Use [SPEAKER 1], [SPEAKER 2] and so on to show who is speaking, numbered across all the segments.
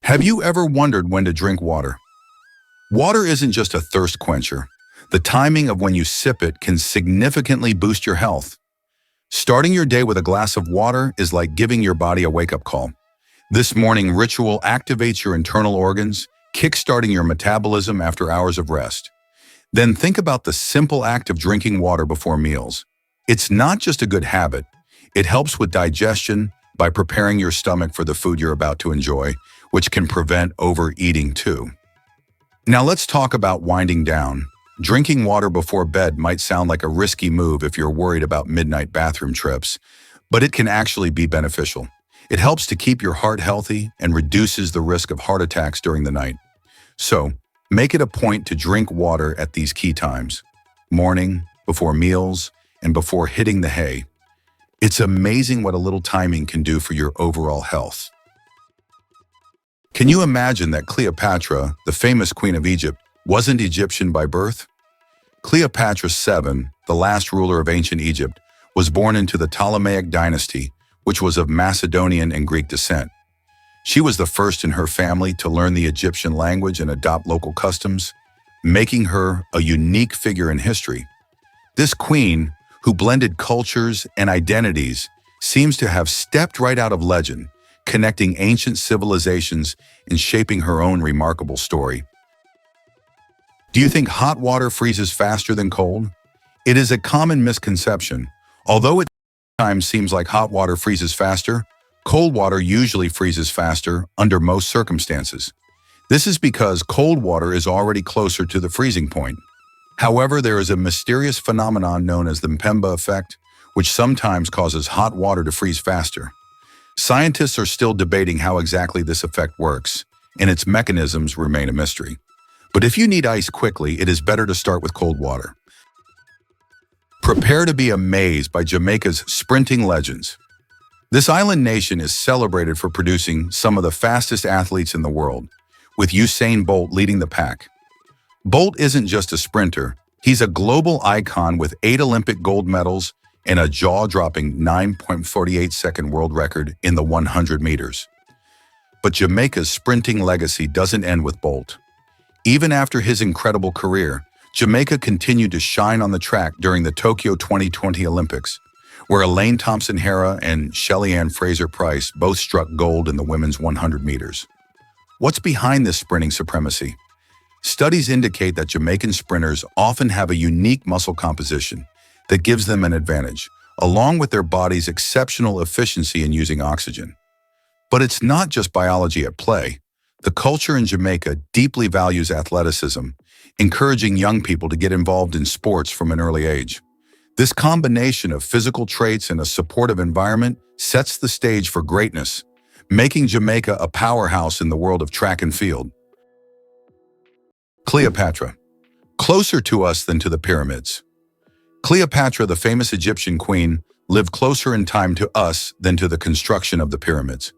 [SPEAKER 1] Have you ever wondered when to drink water? Water isn't just a thirst quencher. The timing of when you sip it can significantly boost your health. Starting your day with a glass of water is like giving your body a wake-up call. This morning ritual activates your internal organs, kickstarting your metabolism after hours of rest. Then think about the simple act of drinking water before meals. It's not just a good habit. It helps with digestion by preparing your stomach for the food you're about to enjoy, which can prevent overeating too. Now let's talk about winding down. Drinking water before bed might sound like a risky move if you're worried about midnight bathroom trips, but it can actually be beneficial. It helps to keep your heart healthy and reduces the risk of heart attacks during the night. So, make it a point to drink water at these key times: morning, before meals, and before hitting the hay. It's amazing what a little timing can do for your overall health. Can you imagine that Cleopatra, the famous queen of Egypt, wasn't Egyptian by birth? Cleopatra VII, the last ruler of ancient Egypt, was born into the Ptolemaic dynasty, which was of Macedonian and Greek descent. She was the first in her family to learn the Egyptian language and adopt local customs, making her a unique figure in history. This queen, who blended cultures and identities, seems to have stepped right out of legend, connecting ancient civilizations and shaping her own remarkable story. Do you think hot water freezes faster than cold? It is a common misconception. Although it sometimes seems like hot water freezes faster, cold water usually freezes faster under most circumstances. This is because cold water is already closer to the freezing point. However, there is a mysterious phenomenon known as the Mpemba effect, which sometimes causes hot water to freeze faster. Scientists are still debating how exactly this effect works, and its mechanisms remain a mystery. But if you need ice quickly, it is better to start with cold water. Prepare to be amazed by Jamaica's sprinting legends. This island nation is celebrated for producing some of the fastest athletes in the world, with Usain Bolt leading the pack. Bolt isn't just a sprinter, he's a global icon with 8 Olympic gold medals and a jaw-dropping 9.48-second world record in the 100 meters. But Jamaica's sprinting legacy doesn't end with Bolt. Even after his incredible career, Jamaica continued to shine on the track during the Tokyo 2020 Olympics, where Elaine Thompson-Herah and Shelly-Ann Fraser-Pryce both struck gold in the women's 100 meters. What's behind this sprinting supremacy? Studies indicate that Jamaican sprinters often have a unique muscle composition that gives them an advantage, along with their body's exceptional efficiency in using oxygen. But it's not just biology at play. The culture in Jamaica deeply values athleticism, encouraging young people to get involved in sports from an early age. This combination of physical traits and a supportive environment sets the stage for greatness, making Jamaica a powerhouse in the world of track and field. Cleopatra. Closer to us than to the pyramids. Cleopatra, the famous Egyptian queen, lived closer in time to us than to the construction of the pyramids.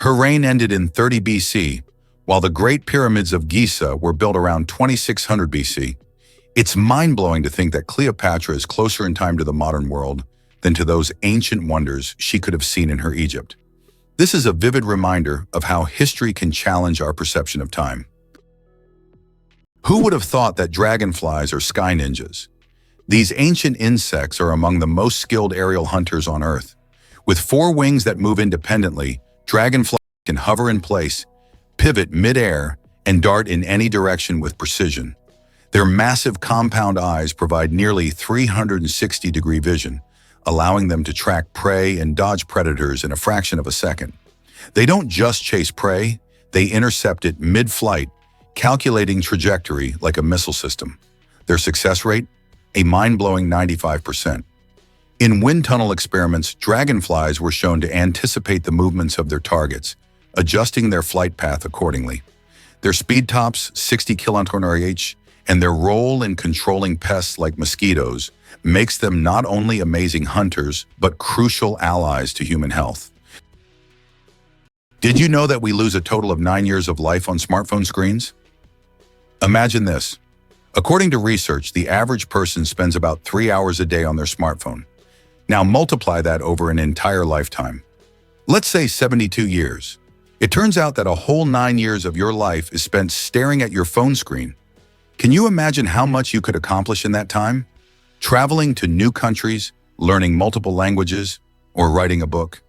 [SPEAKER 1] Her reign ended in 30 BC, while the Great Pyramids of Giza were built around 2600 BC. It's mind-blowing to think that Cleopatra is closer in time to the modern world than to those ancient wonders she could have seen in her Egypt. This is a vivid reminder of how history can challenge our perception of time. Who would have thought that dragonflies are sky ninjas? These ancient insects are among the most skilled aerial hunters on Earth. With 4 wings that move independently, dragonflies can hover in place, pivot mid-air, and dart in any direction with precision. Their massive compound eyes provide nearly 360-degree vision, allowing them to track prey and dodge predators in a fraction of a second. They don't just chase prey, they intercept it mid-flight, calculating trajectory like a missile system. Their success rate? A mind-blowing 95%. In wind tunnel experiments, dragonflies were shown to anticipate the movements of their targets, adjusting their flight path accordingly. Their speed tops, 60 km/h, and their role in controlling pests like mosquitoes makes them not only amazing hunters, but crucial allies to human health. Did you know that we lose a total of 9 years of life on smartphone screens? Imagine this. According to research, the average person spends about 3 hours a day on their smartphone. Now multiply that over an entire lifetime. Let's say 72 years. It turns out that a whole 9 years of your life is spent staring at your phone screen. Can you imagine how much you could accomplish in that time? Traveling to new countries, learning multiple languages, or writing a book?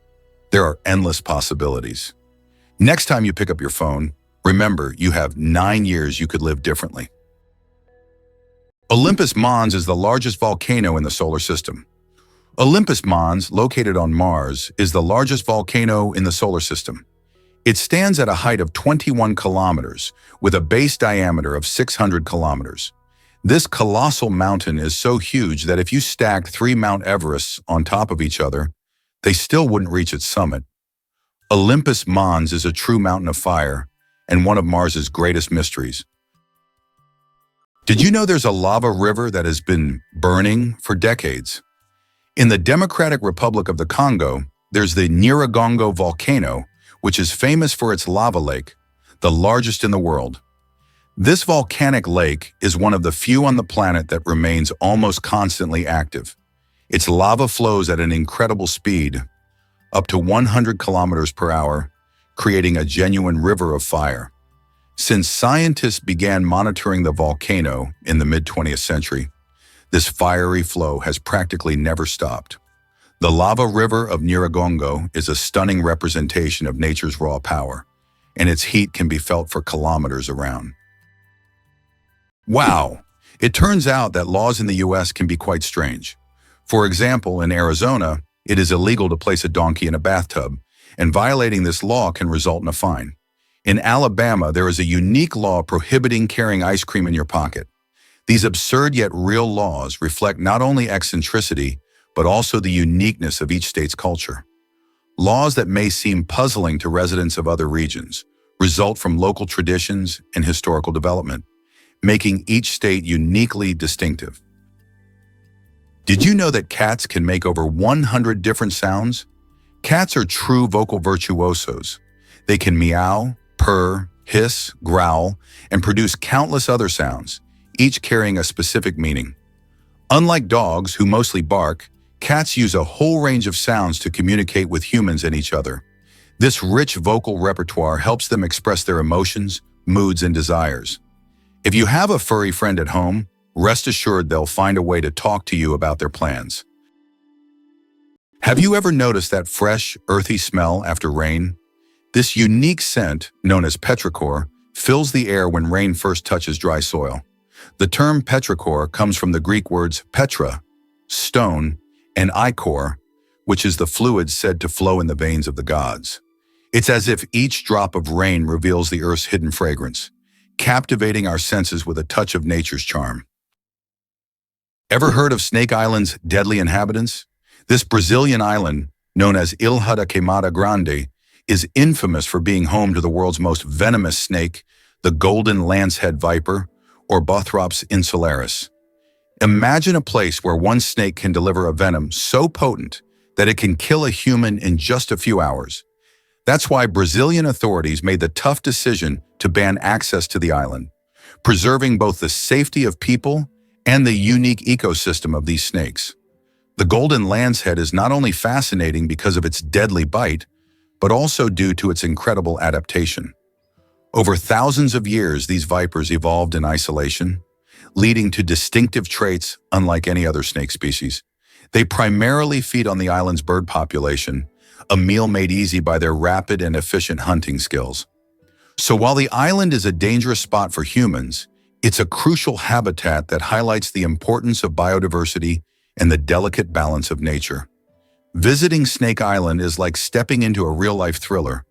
[SPEAKER 1] There are endless possibilities. Next time you pick up your phone, remember you have 9 years you could live differently. Olympus Mons is the largest volcano in the solar system. Olympus Mons, located on Mars, is the largest volcano in the solar system. It stands at a height of 21 kilometers, with a base diameter of 600 kilometers. This colossal mountain is so huge that if you stacked 3 Mount Everests on top of each other, they still wouldn't reach its summit. Olympus Mons is a true mountain of fire and one of Mars's greatest mysteries. Did you know there's a lava river that has been burning for decades? In the Democratic Republic of the Congo, there's the Nyiragongo volcano, which is famous for its lava lake, the largest in the world. This volcanic lake is one of the few on the planet that remains almost constantly active. Its lava flows at an incredible speed, up to 100 kilometers per hour, creating a genuine river of fire. Since scientists began monitoring the volcano in the mid-20th century, this fiery flow has practically never stopped. The lava river of Nyiragongo is a stunning representation of nature's raw power, and its heat can be felt for kilometers around. Wow! It turns out that laws in the US can be quite strange. For example, in Arizona, it is illegal to place a donkey in a bathtub, and violating this law can result in a fine. In Alabama, there is a unique law prohibiting carrying ice cream in your pocket. These absurd yet real laws reflect not only eccentricity, but also the uniqueness of each state's culture. Laws that may seem puzzling to residents of other regions result from local traditions and historical development, making each state uniquely distinctive. Did you know that cats can make over 100 different sounds? Cats are true vocal virtuosos. They can meow, purr, hiss, growl, and produce countless other sounds, each carrying a specific meaning. Unlike dogs, who mostly bark, cats use a whole range of sounds to communicate with humans and each other. This rich vocal repertoire helps them express their emotions, moods, and desires. If you have a furry friend at home, rest assured they'll find a way to talk to you about their plans. Have you ever noticed that fresh, earthy smell after rain? This unique scent, known as petrichor, fills the air when rain first touches dry soil. The term petrichor comes from the Greek words petra, stone, and ichor, which is the fluid said to flow in the veins of the gods. It's as if each drop of rain reveals the earth's hidden fragrance, captivating our senses with a touch of nature's charm. Ever heard of Snake Island's deadly inhabitants? This Brazilian island, known as Ilha da Queimada Grande, is infamous for being home to the world's most venomous snake, the golden lancehead viper, or Bothrops insularis. Imagine a place where one snake can deliver a venom so potent that it can kill a human in just a few hours. That's why Brazilian authorities made the tough decision to ban access to the island, preserving both the safety of people and the unique ecosystem of these snakes. The golden lancehead is not only fascinating because of its deadly bite, but also due to its incredible adaptation. Over thousands of years, these vipers evolved in isolation, leading to distinctive traits unlike any other snake species. They primarily feed on the island's bird population, a meal made easy by their rapid and efficient hunting skills. So while the island is a dangerous spot for humans, it's a crucial habitat that highlights the importance of biodiversity and the delicate balance of nature. Visiting Snake Island is like stepping into a real-life thriller,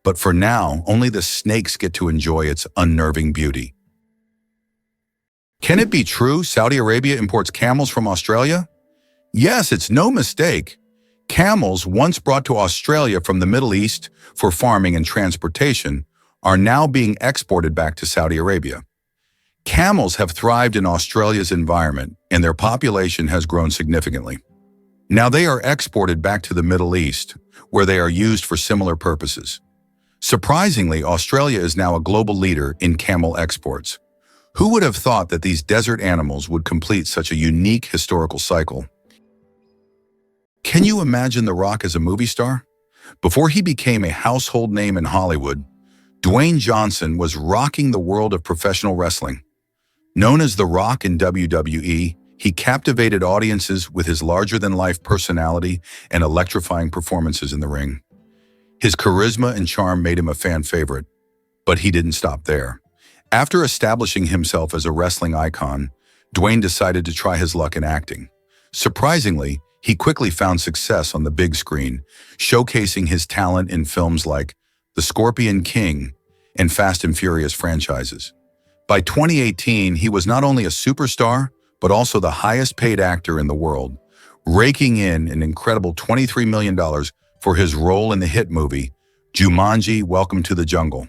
[SPEAKER 1] but for now, only the snakes get to enjoy its unnerving beauty. Can it be true Saudi Arabia imports camels from Australia? Yes, it's no mistake. Camels, once brought to Australia from the Middle East for farming and transportation, are now being exported back to Saudi Arabia. Camels have thrived in Australia's environment, and their population has grown significantly. Now they are exported back to the Middle East, where they are used for similar purposes. Surprisingly, Australia is now a global leader in camel exports. Who would have thought that these desert animals would complete such a unique historical cycle? Can you imagine The Rock as a movie star? Before he became a household name in Hollywood, Dwayne Johnson was rocking the world of professional wrestling. Known as The Rock in WWE, he captivated audiences with his larger-than-life personality and electrifying performances in the ring. His charisma and charm made him a fan favorite, but he didn't stop there. After establishing himself as a wrestling icon, Dwayne decided to try his luck in acting. Surprisingly, he quickly found success on the big screen, showcasing his talent in films like The Scorpion King and Fast and Furious franchises. By 2018, he was not only a superstar, but also the highest-paid actor in the world, raking in an incredible $23 million for his role in the hit movie, Jumanji: Welcome to the Jungle.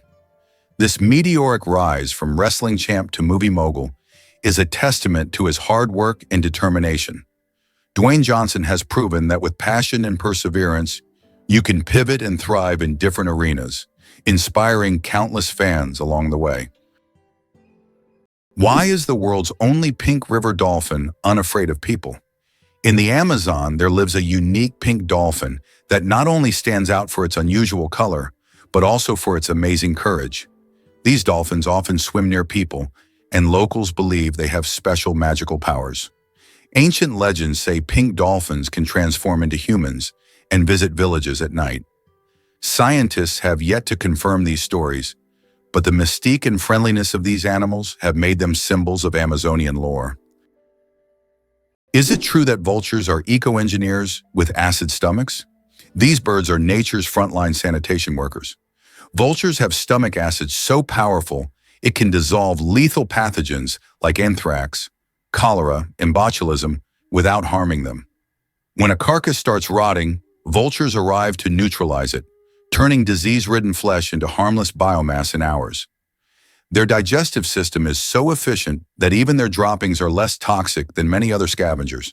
[SPEAKER 1] This meteoric rise from wrestling champ to movie mogul is a testament to his hard work and determination. Dwayne Johnson has proven that with passion and perseverance, you can pivot and thrive in different arenas, inspiring countless fans along the way. Why is the world's only pink river dolphin unafraid of people? In the Amazon, there lives a unique pink dolphin that not only stands out for its unusual color, but also for its amazing courage. These dolphins often swim near people, and locals believe they have special magical powers. Ancient legends say pink dolphins can transform into humans and visit villages at night. Scientists have yet to confirm these stories, but the mystique and friendliness of these animals have made them symbols of Amazonian lore. Is it true that vultures are eco-engineers with acid stomachs? These birds are nature's frontline sanitation workers. Vultures have stomach acid so powerful it can dissolve lethal pathogens like anthrax, cholera, and botulism without harming them. When a carcass starts rotting, vultures arrive to neutralize it, turning disease-ridden flesh into harmless biomass in hours. Their digestive system is so efficient that even their droppings are less toxic than many other scavengers.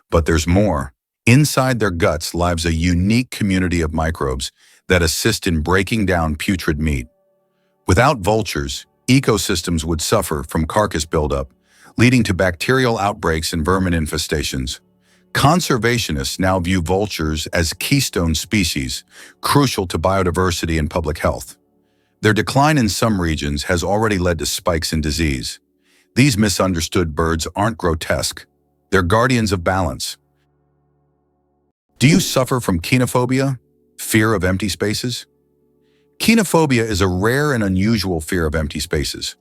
[SPEAKER 1] But there's more. Inside their guts lives a unique community of microbes that assist in breaking down putrid meat. Without vultures, ecosystems would suffer from carcass buildup, leading to bacterial outbreaks and vermin infestations. Conservationists now view vultures as keystone species, crucial to biodiversity and public health. Their decline in some regions has already led to spikes in disease. These misunderstood birds aren't grotesque. They're guardians of balance. Do you suffer from kenophobia, fear of empty spaces? Kenophobia is a rare and unusual fear of empty spaces.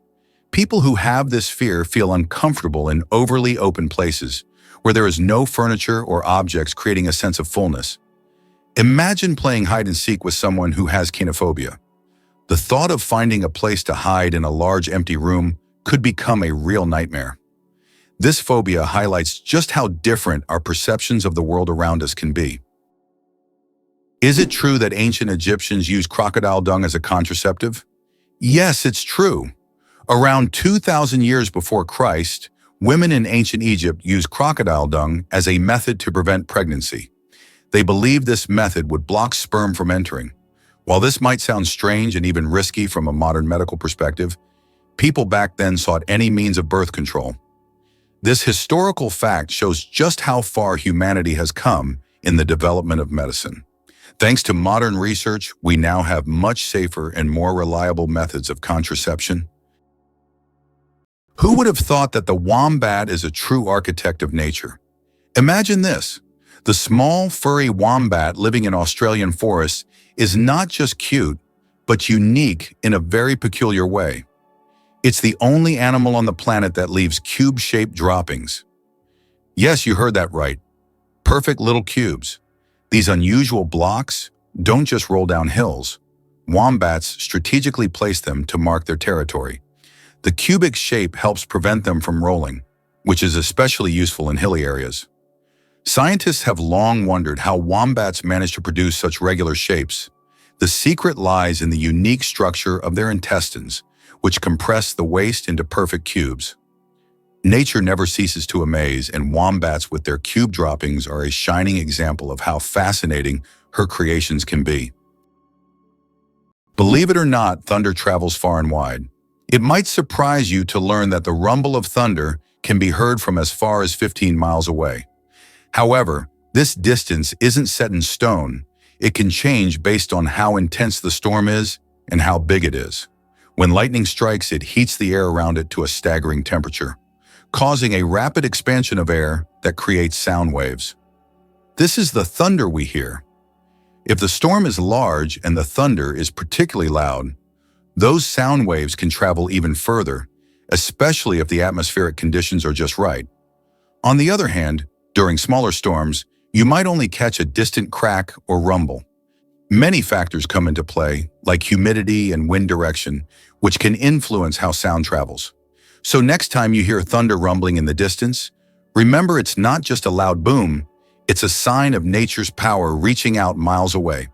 [SPEAKER 1] People who have this fear feel uncomfortable in overly open places, where there is no furniture or objects, creating a sense of fullness. Imagine playing hide and seek with someone who has kenophobia. The thought of finding a place to hide in a large empty room could become a real nightmare. This phobia highlights just how different our perceptions of the world around us can be. Is it true that ancient Egyptians used crocodile dung as a contraceptive? Yes, it's true. Around 2,000 years before Christ, women in ancient Egypt used crocodile dung as a method to prevent pregnancy. They believed this method would block sperm from entering. While this might sound strange and even risky from a modern medical perspective, people back then sought any means of birth control. This historical fact shows just how far humanity has come in the development of medicine. Thanks to modern research, we now have much safer and more reliable methods of contraception. Who would have thought that the wombat is a true architect of nature? Imagine this. The small, furry wombat living in Australian forests is not just cute, but unique in a very peculiar way. It's the only animal on the planet that leaves cube-shaped droppings. Yes, you heard that right. Perfect little cubes. These unusual blocks don't just roll down hills. Wombats strategically place them to mark their territory. The cubic shape helps prevent them from rolling, which is especially useful in hilly areas. Scientists have long wondered how wombats manage to produce such regular shapes. The secret lies in the unique structure of their intestines, which compress the waste into perfect cubes. Nature never ceases to amaze, and wombats with their cube droppings are a shining example of how fascinating her creations can be. Believe it or not, thunder travels far and wide. It might surprise you to learn that the rumble of thunder can be heard from as far as 15 miles away. However, this distance isn't set in stone. It can change based on how intense the storm is and how big it is. When lightning strikes, it heats the air around it to a staggering temperature, causing a rapid expansion of air that creates sound waves. This is the thunder we hear. If the storm is large and the thunder is particularly loud, those sound waves can travel even further, especially if the atmospheric conditions are just right. On the other hand, during smaller storms, you might only catch a distant crack or rumble. Many factors come into play, like humidity and wind direction, which can influence how sound travels. So next time you hear thunder rumbling in the distance, remember it's not just a loud boom, it's a sign of nature's power reaching out miles away.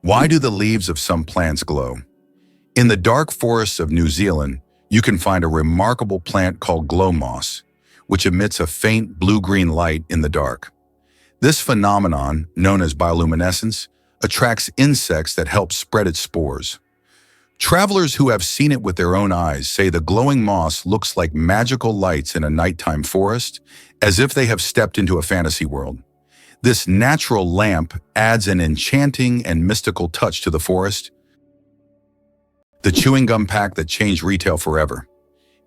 [SPEAKER 1] Why do the leaves of some plants glow? In the dark forests of New Zealand, you can find a remarkable plant called glow moss, which emits a faint blue-green light in the dark. This phenomenon, known as bioluminescence, attracts insects that help spread its spores. Travelers who have seen it with their own eyes say the glowing moss looks like magical lights in a nighttime forest, as if they have stepped into a fantasy world. This natural lamp adds an enchanting and mystical touch to the forest. The chewing gum pack that changed retail forever.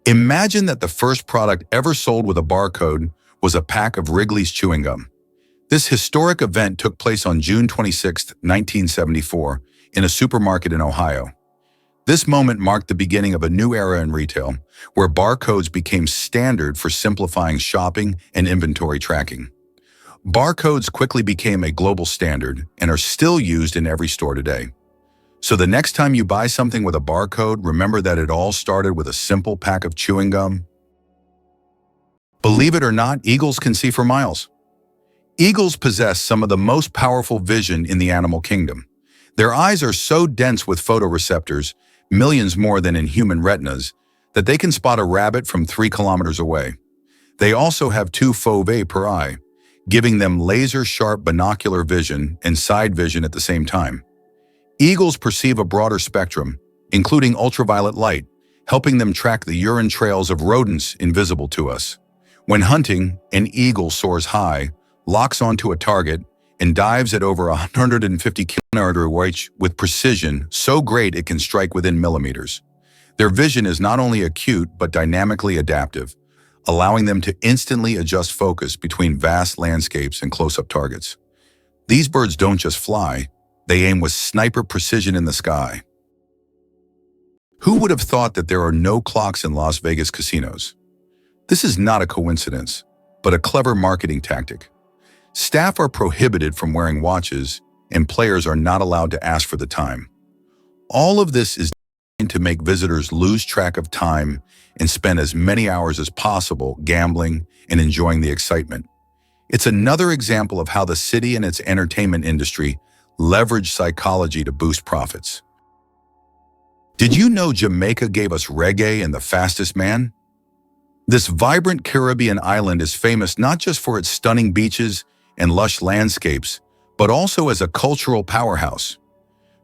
[SPEAKER 1] Imagine that the first product ever sold with a barcode was a pack of Wrigley's chewing gum. This historic event took place on June 26, 1974, in a supermarket in Ohio. This moment marked the beginning of a new era in retail, where barcodes became standard for simplifying shopping and inventory tracking. Barcodes quickly became a global standard and are still used in every store today. So the next time you buy something with a barcode, remember that it all started with a simple pack of chewing gum. Believe it or not, eagles can see for miles. Eagles possess some of the most powerful vision in the animal kingdom. Their eyes are so dense with photoreceptors, millions more than in human retinas, that they can spot a rabbit from 3 kilometers away. They also have 2 foveae per eye, giving them laser-sharp binocular vision and side vision at the same time. Eagles perceive a broader spectrum, including ultraviolet light, helping them track the urine trails of rodents invisible to us. When hunting, an eagle soars high, locks onto a target, and dives at over 150 km/h with precision so great it can strike within millimeters. Their vision is not only acute but dynamically adaptive, allowing them to instantly adjust focus between vast landscapes and close-up targets. These birds don't just fly, they aim with sniper precision in the sky. Who would have thought that there are no clocks in Las Vegas casinos? This is not a coincidence, but a clever marketing tactic. Staff are prohibited from wearing watches, and players are not allowed to ask for the time. All of this is designed to make visitors lose track of time and spend as many hours as possible gambling and enjoying the excitement. It's another example of how the city and its entertainment industry leverage psychology to boost profits. Did you know Jamaica gave us reggae and the fastest man? This vibrant Caribbean island is famous not just for its stunning beaches and lush landscapes, but also as a cultural powerhouse.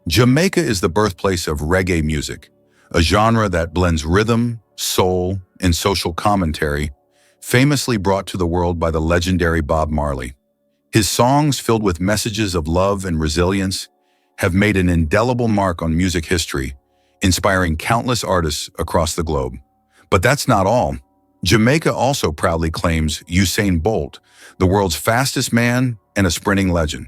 [SPEAKER 1] Jamaica is the birthplace of reggae music, a genre that blends rhythm, soul, and social commentary, famously brought to the world by the legendary Bob Marley. His songs, filled with messages of love and resilience, have made an indelible mark on music history, inspiring countless artists across the globe. But that's not all. Jamaica also proudly claims Usain Bolt, the world's fastest man and a sprinting legend.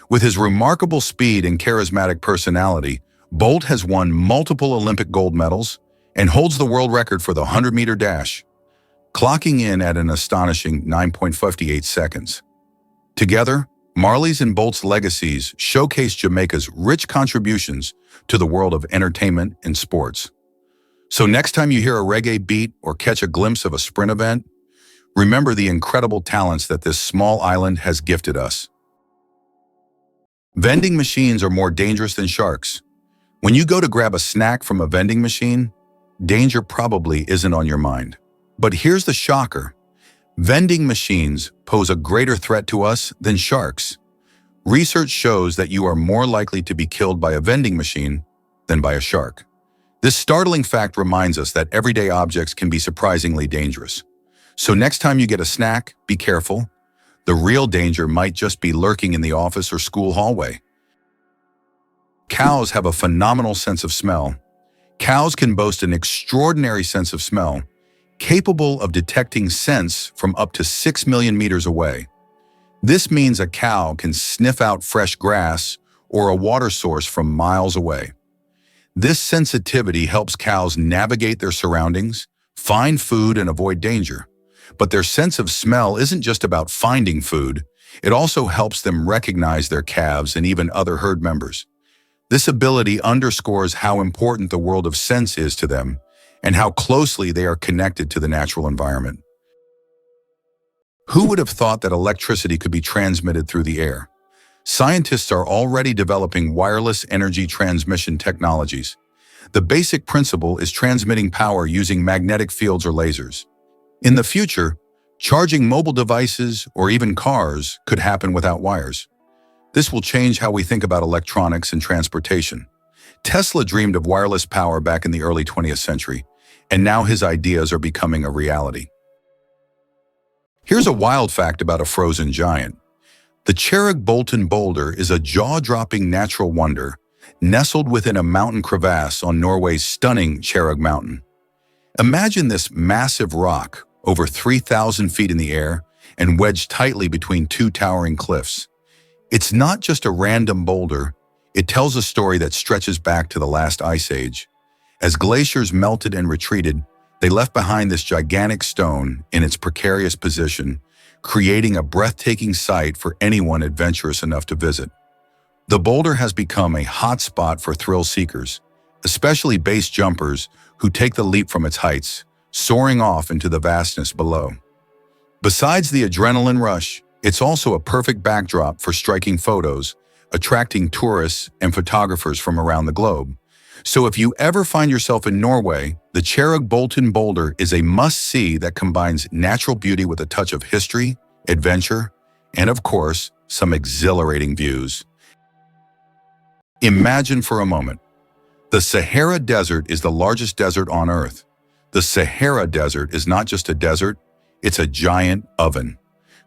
[SPEAKER 1] With his remarkable speed and charismatic personality, Bolt has won multiple Olympic gold medals and holds the world record for the 100-meter dash, clocking in at an astonishing 9.58 seconds. Together, Marley's and Bolt's legacies showcase Jamaica's rich contributions to the world of entertainment and sports. So next time you hear a reggae beat or catch a glimpse of a sprint event, remember the incredible talents that this small island has gifted us. Vending machines are more dangerous than sharks. When you go to grab a snack from a vending machine, danger probably isn't on your mind. But here's the shocker. Vending machines pose a greater threat to us than sharks. Research shows that you are more likely to be killed by a vending machine than by a shark. This startling fact reminds us that everyday objects can be surprisingly dangerous. So next time you get a snack, be careful. The real danger might just be lurking in the office or school hallway. Cows have a phenomenal sense of smell. Cows can boast an extraordinary sense of smell, capable of detecting scents from up to 6 million meters away. This means a cow can sniff out fresh grass or a water source from miles away. This sensitivity helps cows navigate their surroundings, find food, and avoid danger. But their sense of smell isn't just about finding food. It also helps them recognize their calves and even other herd members. This ability underscores how important the world of scents is to them and how closely they are connected to the natural environment. Who would have thought that electricity could be transmitted through the air? Scientists are already developing wireless energy transmission technologies. The basic principle is transmitting power using magnetic fields or lasers. In the future, charging mobile devices or even cars could happen without wires. This will change how we think about electronics and transportation. Tesla dreamed of wireless power back in the early 20th century, and now his ideas are becoming a reality. Here's a wild fact about a frozen giant. The Cherrig-Bolton boulder is a jaw-dropping natural wonder, nestled within a mountain crevasse on Norway's stunning Cherrig Mountain. Imagine this massive rock, over 3,000 feet in the air, and wedged tightly between two towering cliffs. It's not just a random boulder, it tells a story that stretches back to the last ice age. As glaciers melted and retreated, they left behind this gigantic stone in its precarious position, creating a breathtaking sight for anyone adventurous enough to visit. The boulder has become a hot spot for thrill seekers, especially base jumpers who take the leap from its heights, soaring off into the vastness below. Besides the adrenaline rush, it's also a perfect backdrop for striking photos, attracting tourists and photographers from around the globe. So if you ever find yourself in Norway, the Cherrig-Bolton boulder is a must-see that combines natural beauty with a touch of history, adventure, and of course, some exhilarating views. Imagine for a moment. The Sahara Desert is the largest desert on Earth. The Sahara Desert is not just a desert, it's a giant oven.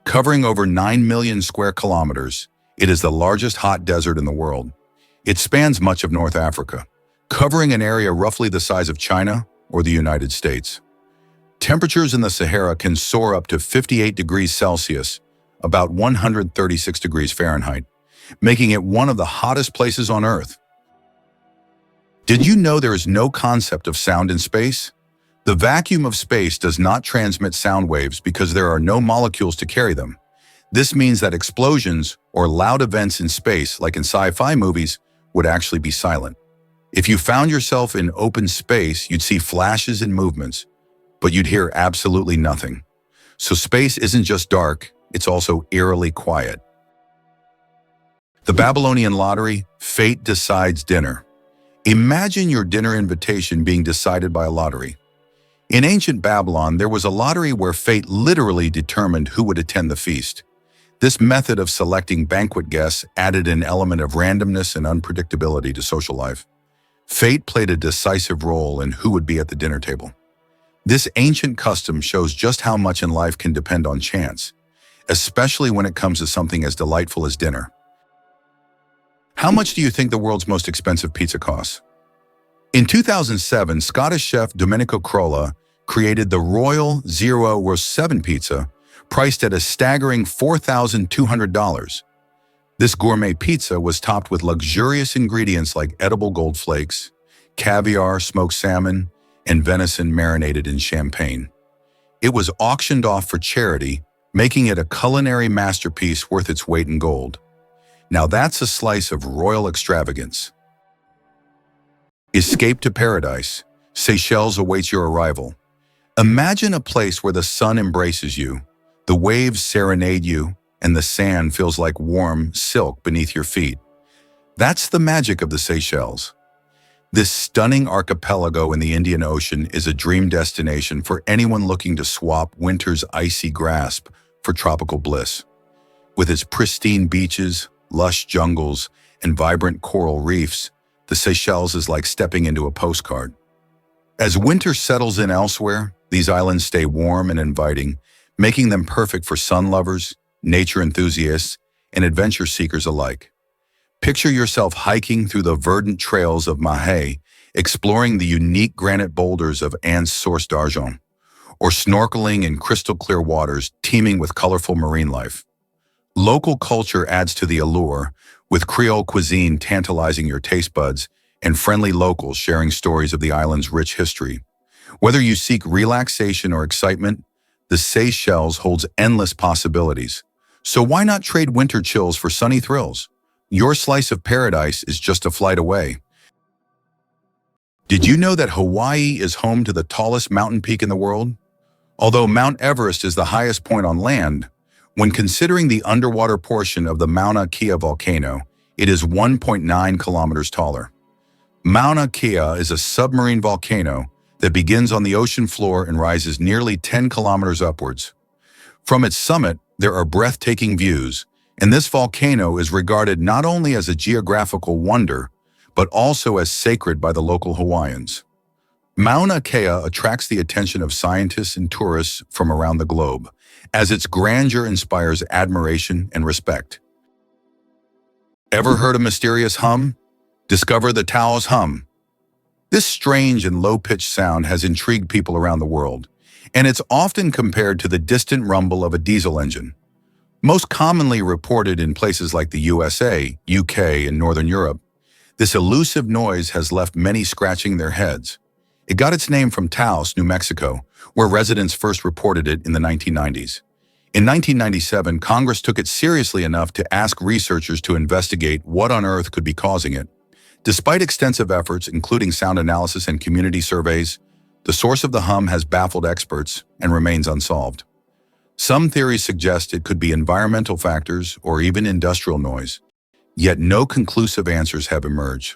[SPEAKER 1] Covering over 9 million square kilometers, it is the largest hot desert in the world. It spans much of North Africa, covering an area roughly the size of China or the United States. Temperatures in the Sahara can soar up to 58 degrees Celsius, about 136 degrees Fahrenheit, making it one of the hottest places on Earth. Did you know there is no concept of sound in space? The vacuum of space does not transmit sound waves because there are no molecules to carry them. This means that explosions or loud events in space, like in sci-fi movies, would actually be silent. If you found yourself in open space, you'd see flashes and movements, but you'd hear absolutely nothing. So space isn't just dark, it's also eerily quiet. The Babylonian lottery, fate decides dinner. Imagine your dinner invitation being decided by a lottery. In ancient Babylon, there was a lottery where fate literally determined who would attend the feast. This method of selecting banquet guests added an element of randomness and unpredictability to social life. Fate played a decisive role in who would be at the dinner table. This ancient custom shows just how much in life can depend on chance, especially when it comes to something as delightful as dinner. How much do you think the world's most expensive pizza costs? In 2007, Scottish chef Domenico Crolla created the Royal Zero Roast 7 pizza, priced at a staggering $4,200. This gourmet pizza was topped with luxurious ingredients like edible gold flakes, caviar, smoked salmon, and venison marinated in champagne. It was auctioned off for charity, making it a culinary masterpiece worth its weight in gold. Now that's a slice of royal extravagance. Escape to paradise. Seychelles awaits your arrival. Imagine a place where the sun embraces you, the waves serenade you, and the sand feels like warm silk beneath your feet. That's the magic of the Seychelles. This stunning archipelago in the Indian Ocean is a dream destination for anyone looking to swap winter's icy grasp for tropical bliss. With its pristine beaches, lush jungles, and vibrant coral reefs, the Seychelles is like stepping into a postcard. As winter settles in elsewhere, these islands stay warm and inviting, making them perfect for sun lovers, nature enthusiasts, and adventure seekers alike. Picture yourself hiking through the verdant trails of Mahe, exploring the unique granite boulders of Anse Source d'Argent, or snorkeling in crystal-clear waters teeming with colorful marine life. Local culture adds to the allure, with Creole cuisine tantalizing your taste buds and friendly locals sharing stories of the island's rich history. Whether you seek relaxation or excitement, the Seychelles holds endless possibilities. So why not trade winter chills for sunny thrills? Your slice of paradise is just a flight away. Did you know that Hawaii is home to the tallest mountain peak in the world? Although Mount Everest is the highest point on land, when considering the underwater portion of the Mauna Kea volcano, it is 1.9 kilometers taller. Mauna Kea is a submarine volcano that begins on the ocean floor and rises nearly 10 kilometers upwards. From its summit, there are breathtaking views, and this volcano is regarded not only as a geographical wonder, but also as sacred by the local Hawaiians. Mauna Kea attracts the attention of scientists and tourists from around the globe, as its grandeur inspires admiration and respect. Ever heard a mysterious hum? Discover the Taos hum. This strange and low-pitched sound has intrigued people around the world, and it's often compared to the distant rumble of a diesel engine. Most commonly reported in places like the USA, UK, and Northern Europe, this elusive noise has left many scratching their heads. It got its name from Taos, New Mexico, where residents first reported it in the 1990s. In 1997, Congress took it seriously enough to ask researchers to investigate what on earth could be causing it. Despite extensive efforts, including sound analysis and community surveys, the source of the hum has baffled experts and remains unsolved. Some theories suggest it could be environmental factors or even industrial noise, yet no conclusive answers have emerged.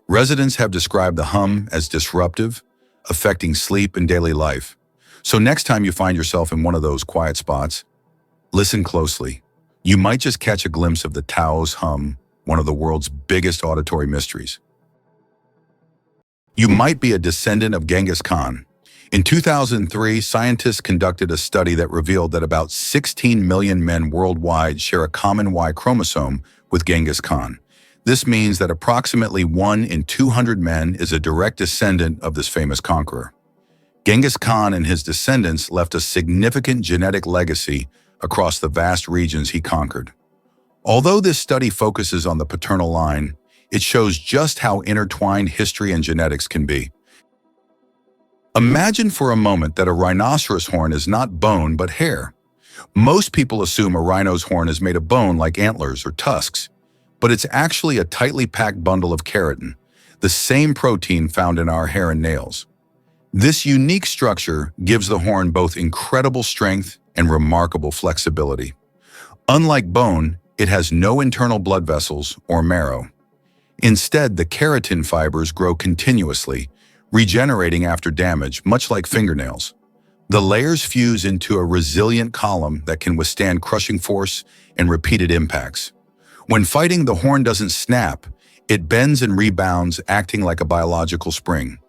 [SPEAKER 1] Residents have described the hum as disruptive, affecting sleep and daily life. So next time you find yourself in one of those quiet spots, listen closely. You might just catch a glimpse of the Taos hum, one of the world's biggest auditory mysteries. You might be a descendant of Genghis Khan. In 2003, scientists conducted a study that revealed that about 16 million men worldwide share a common Y chromosome with Genghis Khan. This means that approximately 1 in 200 men is a direct descendant of this famous conqueror. Genghis Khan and his descendants left a significant genetic legacy across the vast regions he conquered. Although this study focuses on the paternal line, it shows just how intertwined history and genetics can be. Imagine for a moment that a rhinoceros horn is not bone but hair. Most people assume a rhino's horn is made of bone like antlers or tusks, but it's actually a tightly packed bundle of keratin, the same protein found in our hair and nails. This unique structure gives the horn both incredible strength and remarkable flexibility. Unlike bone, it has no internal blood vessels or marrow. Instead, the keratin fibers grow continuously, regenerating after damage, much like fingernails. The layers fuse into a resilient column that can withstand crushing force and repeated impacts. When fighting, the horn doesn't snap, it bends and rebounds, acting like a biological spring.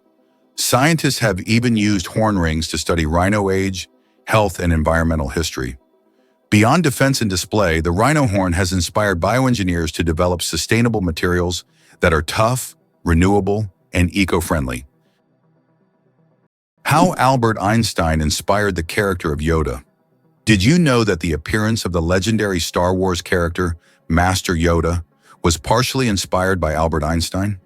[SPEAKER 1] Scientists have even used horn rings to study rhino age, health, and environmental history. Beyond defense and display, the rhino horn has inspired bioengineers to develop sustainable materials that are tough, renewable, and eco-friendly. How Albert Einstein inspired the character of Yoda. Did you know that the appearance of the legendary Star Wars character, Master Yoda, was partially inspired by Albert Einstein?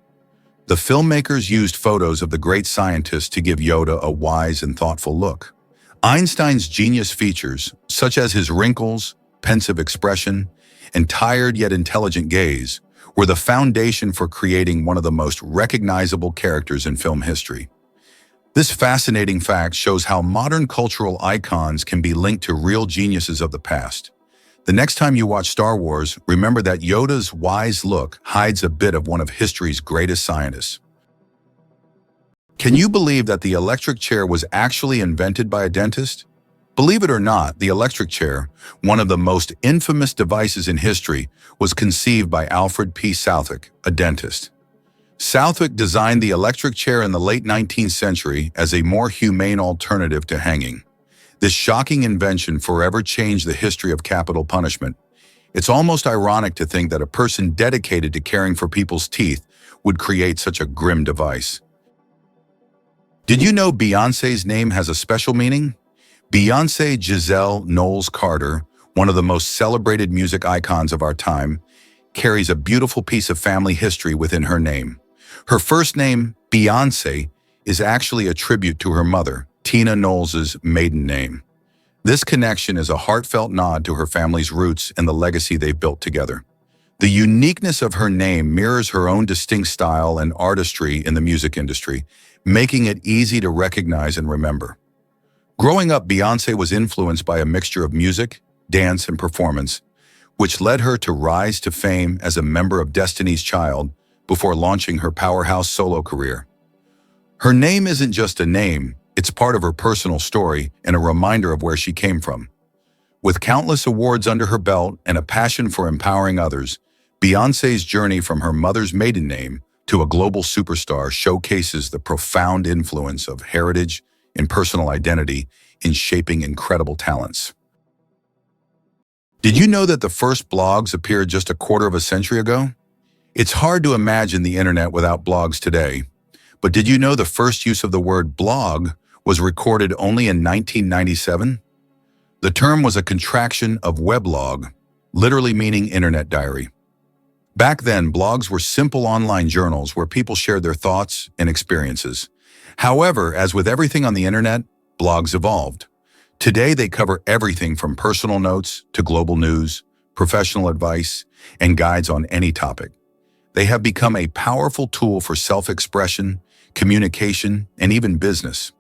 [SPEAKER 1] The filmmakers used photos of the great scientist to give Yoda a wise and thoughtful look. Einstein's genius features, such as his wrinkles, pensive expression, and tired yet intelligent gaze, were the foundation for creating one of the most recognizable characters in film history. This fascinating fact shows how modern cultural icons can be linked to real geniuses of the past. The next time you watch Star Wars, remember that Yoda's wise look hides a bit of one of history's greatest scientists. Can you believe that the electric chair was actually invented by a dentist? Believe it or not, the electric chair, one of the most infamous devices in history, was conceived by Alfred P. Southwick, a dentist. Southwick designed the electric chair in the late 19th century as a more humane alternative to hanging. This shocking invention forever changed the history of capital punishment. It's almost ironic to think that a person dedicated to caring for people's teeth would create such a grim device. Did you know Beyoncé's name has a special meaning? Beyoncé Giselle Knowles-Carter, one of the most celebrated music icons of our time, carries a beautiful piece of family history within her name. Her first name, Beyoncé, is actually a tribute to her mother, Tina Knowles' maiden name. This connection is a heartfelt nod to her family's roots and the legacy they've built together. The uniqueness of her name mirrors her own distinct style and artistry in the music industry, making it easy to recognize and remember. Growing up, Beyoncé was influenced by a mixture of music, dance, and performance, which led her to rise to fame as a member of Destiny's Child before launching her powerhouse solo career. Her name isn't just a name, it's part of her personal story and a reminder of where she came from. With countless awards under her belt and a passion for empowering others, Beyoncé's journey from her mother's maiden name to a global superstar showcases the profound influence of heritage and personal identity in shaping incredible talents. Did you know that the first blogs appeared just a quarter of a century ago? It's hard to imagine the internet without blogs today. But did you know the first use of the word blog was recorded only in 1997? The term was a contraction of weblog, literally meaning internet diary. Back then, blogs were simple online journals where people shared their thoughts and experiences. However, as with everything on the internet, blogs evolved. Today, they cover everything from personal notes to global news, professional advice, and guides on any topic. They have become a powerful tool for self-expression, communication, and even business.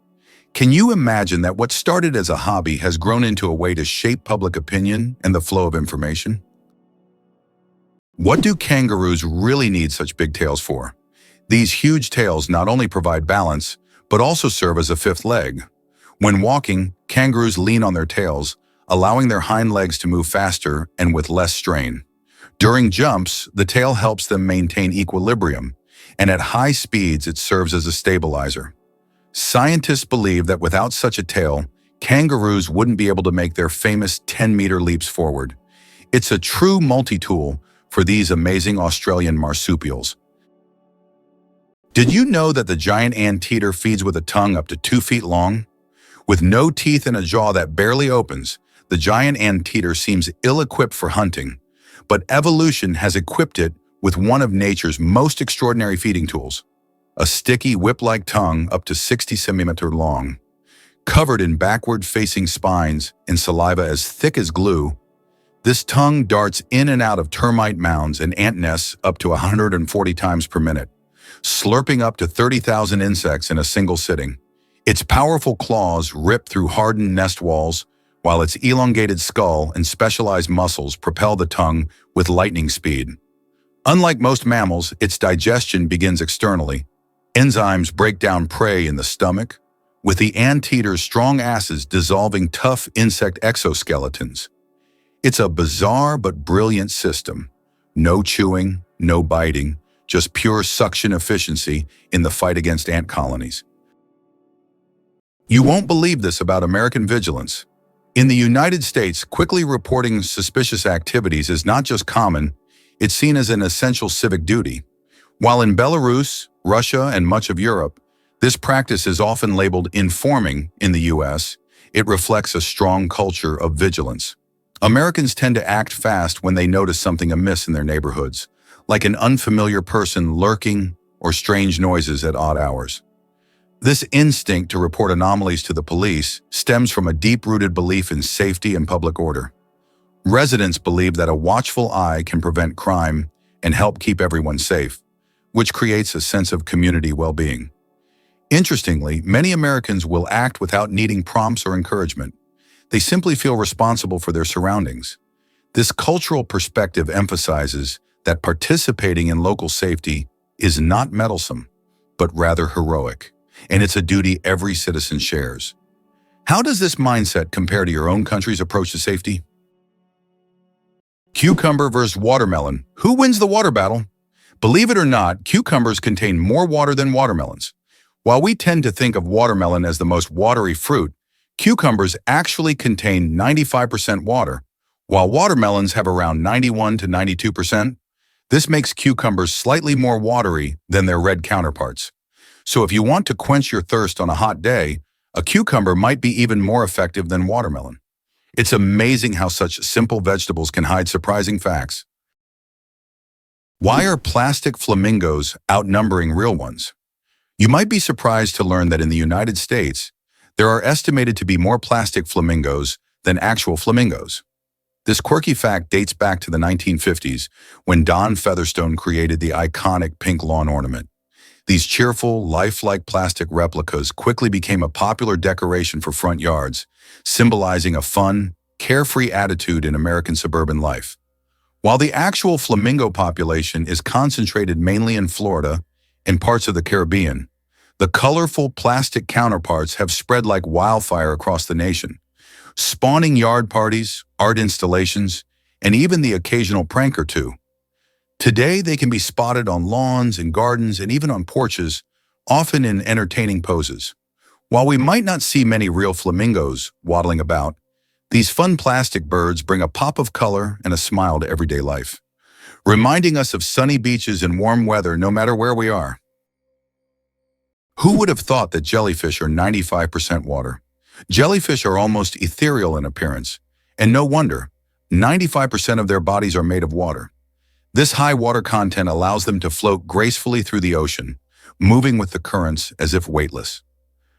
[SPEAKER 1] Can you imagine that what started as a hobby has grown into a way to shape public opinion and the flow of information? What do kangaroos really need such big tails for? These huge tails not only provide balance, but also serve as a fifth leg. When walking, kangaroos lean on their tails, allowing their hind legs to move faster and with less strain. During jumps, the tail helps them maintain equilibrium, and at high speeds it serves as a stabilizer. Scientists believe that without such a tail, kangaroos wouldn't be able to make their famous 10-meter leaps forward. It's a true multi-tool for these amazing Australian marsupials. Did you know that the giant anteater feeds with a tongue up to 2 feet long? With no teeth and a jaw that barely opens, the giant anteater seems ill-equipped for hunting, but evolution has equipped it with one of nature's most extraordinary feeding tools, a sticky whip-like tongue up to 60 centimeters long. Covered in backward-facing spines and saliva as thick as glue, this tongue darts in and out of termite mounds and ant nests up to 140 times per minute, slurping up to 30,000 insects in a single sitting. Its powerful claws rip through hardened nest walls, while its elongated skull and specialized muscles propel the tongue with lightning speed. Unlike most mammals, its digestion begins externally. Enzymes break down prey in the stomach, with the anteater's strong acids dissolving tough insect exoskeletons. It's a bizarre but brilliant system. No chewing, no biting, just pure suction efficiency in the fight against ant colonies. You won't believe this about American vigilance. In the United States, quickly reporting suspicious activities is not just common, it's seen as an essential civic duty. While in Belarus, Russia, and much of Europe, this practice is often labeled informing in the US, it reflects a strong culture of vigilance. Americans tend to act fast when they notice something amiss in their neighborhoods, like an unfamiliar person lurking or strange noises at odd hours. This instinct to report anomalies to the police stems from a deep-rooted belief in safety and public order. Residents believe that a watchful eye can prevent crime and help keep everyone safe, which creates a sense of community well-being. Interestingly, many Americans will act without needing prompts or encouragement. They simply feel responsible for their surroundings. This cultural perspective emphasizes that participating in local safety is not meddlesome, but rather heroic, and it's a duty every citizen shares. How does this mindset compare to your own country's approach to safety? Cucumber versus watermelon. Who wins the water battle? Believe it or not, cucumbers contain more water than watermelons. While we tend to think of watermelon as the most watery fruit, Cucumbers actually contain 95% water, while watermelons have around 91 to 92%. This makes cucumbers slightly more watery than their red counterparts. So if you want to quench your thirst on a hot day, a cucumber might be even more effective than watermelon. It's amazing how such simple vegetables can hide surprising facts. Why are plastic flamingos outnumbering real ones? You might be surprised to learn that in the United States, there are estimated to be more plastic flamingos than actual flamingos. This quirky fact dates back to the 1950s when Don Featherstone created the iconic pink lawn ornament. These cheerful, lifelike plastic replicas quickly became a popular decoration for front yards, symbolizing a fun, carefree attitude in American suburban life. While the actual flamingo population is concentrated mainly in Florida and parts of the Caribbean, the colorful plastic counterparts have spread like wildfire across the nation, spawning yard parties, art installations, and even the occasional prank or two. Today, they can be spotted on lawns and gardens and even on porches, often in entertaining poses. While we might not see many real flamingos waddling about, these fun plastic birds bring a pop of color and a smile to everyday life, reminding us of sunny beaches and warm weather no matter where we are. Who would have thought that jellyfish are 95% water? Jellyfish are almost ethereal in appearance, and no wonder, 95% of their bodies are made of water. This high water content allows them to float gracefully through the ocean, moving with the currents as if weightless.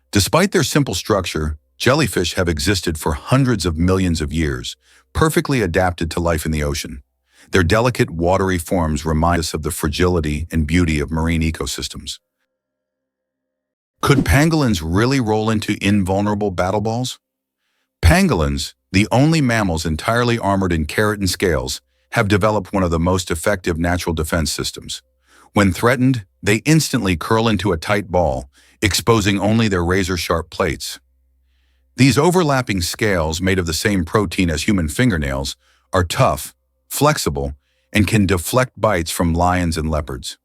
[SPEAKER 1] Despite their simple structure, jellyfish have existed for hundreds of millions of years, perfectly adapted to life in the ocean. Their delicate, watery forms remind us of the fragility and beauty of marine ecosystems. Could pangolins really roll into invulnerable battle balls? Pangolins, the only mammals entirely armored in keratin scales, have developed one of the most effective natural defense systems. When threatened, they instantly curl into a tight ball, exposing only their razor-sharp plates. These overlapping scales, made of the same protein as human fingernails, are tough, flexible, and can deflect bites from lions and leopards.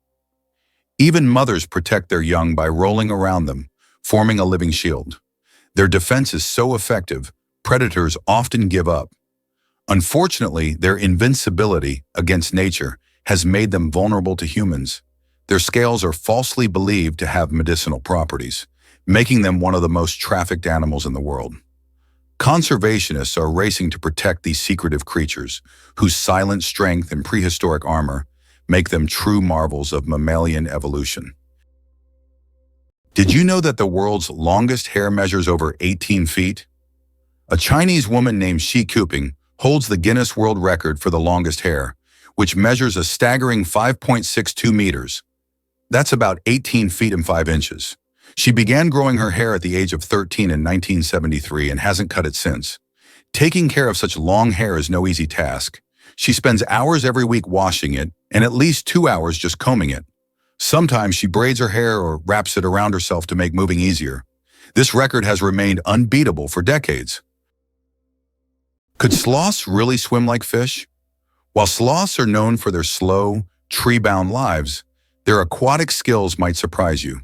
[SPEAKER 1] Even mothers protect their young by rolling around them, forming a living shield. Their defense is so effective, predators often give up. Unfortunately, their invincibility against nature has made them vulnerable to humans. Their scales are falsely believed to have medicinal properties, making them one of the most trafficked animals in the world. Conservationists are racing to protect these secretive creatures, whose silent strength and prehistoric armor make them true marvels of mammalian evolution. Did you know that the world's longest hair measures over 18 feet? A Chinese woman named Shi Kuping holds the Guinness World Record for the longest hair, which measures a staggering 5.62 meters. That's about 18 feet and 5 inches. She began growing her hair at the age of 13 in 1973 and hasn't cut it since. Taking care of such long hair is no easy task. She spends hours every week washing it and at least 2 hours just combing it. Sometimes she braids her hair or wraps it around herself to make moving easier. This record has remained unbeatable for decades. Could sloths really swim like fish? While sloths are known for their slow, tree-bound lives, their aquatic skills might surprise you.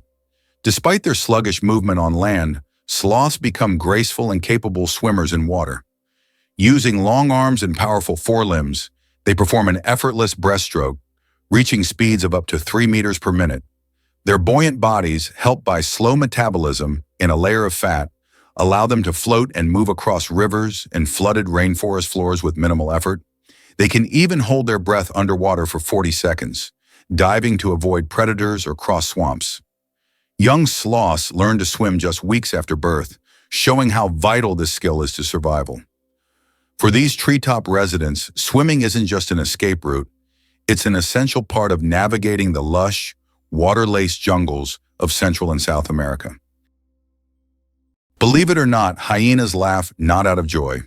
[SPEAKER 1] Despite their sluggish movement on land, sloths become graceful and capable swimmers in water. Using long arms and powerful forelimbs, they perform an effortless breaststroke, reaching speeds of up to 3 meters per minute. Their buoyant bodies, helped by slow metabolism in a layer of fat, allow them to float and move across rivers and flooded rainforest floors with minimal effort. They can even hold their breath underwater for 40 seconds, diving to avoid predators or cross swamps. Young sloths learn to swim just weeks after birth, showing how vital this skill is to survival. For these treetop residents, swimming isn't just an escape route, it's an essential part of navigating the lush, water-laced jungles of Central and South America. Believe it or not, hyenas laugh not out of joy.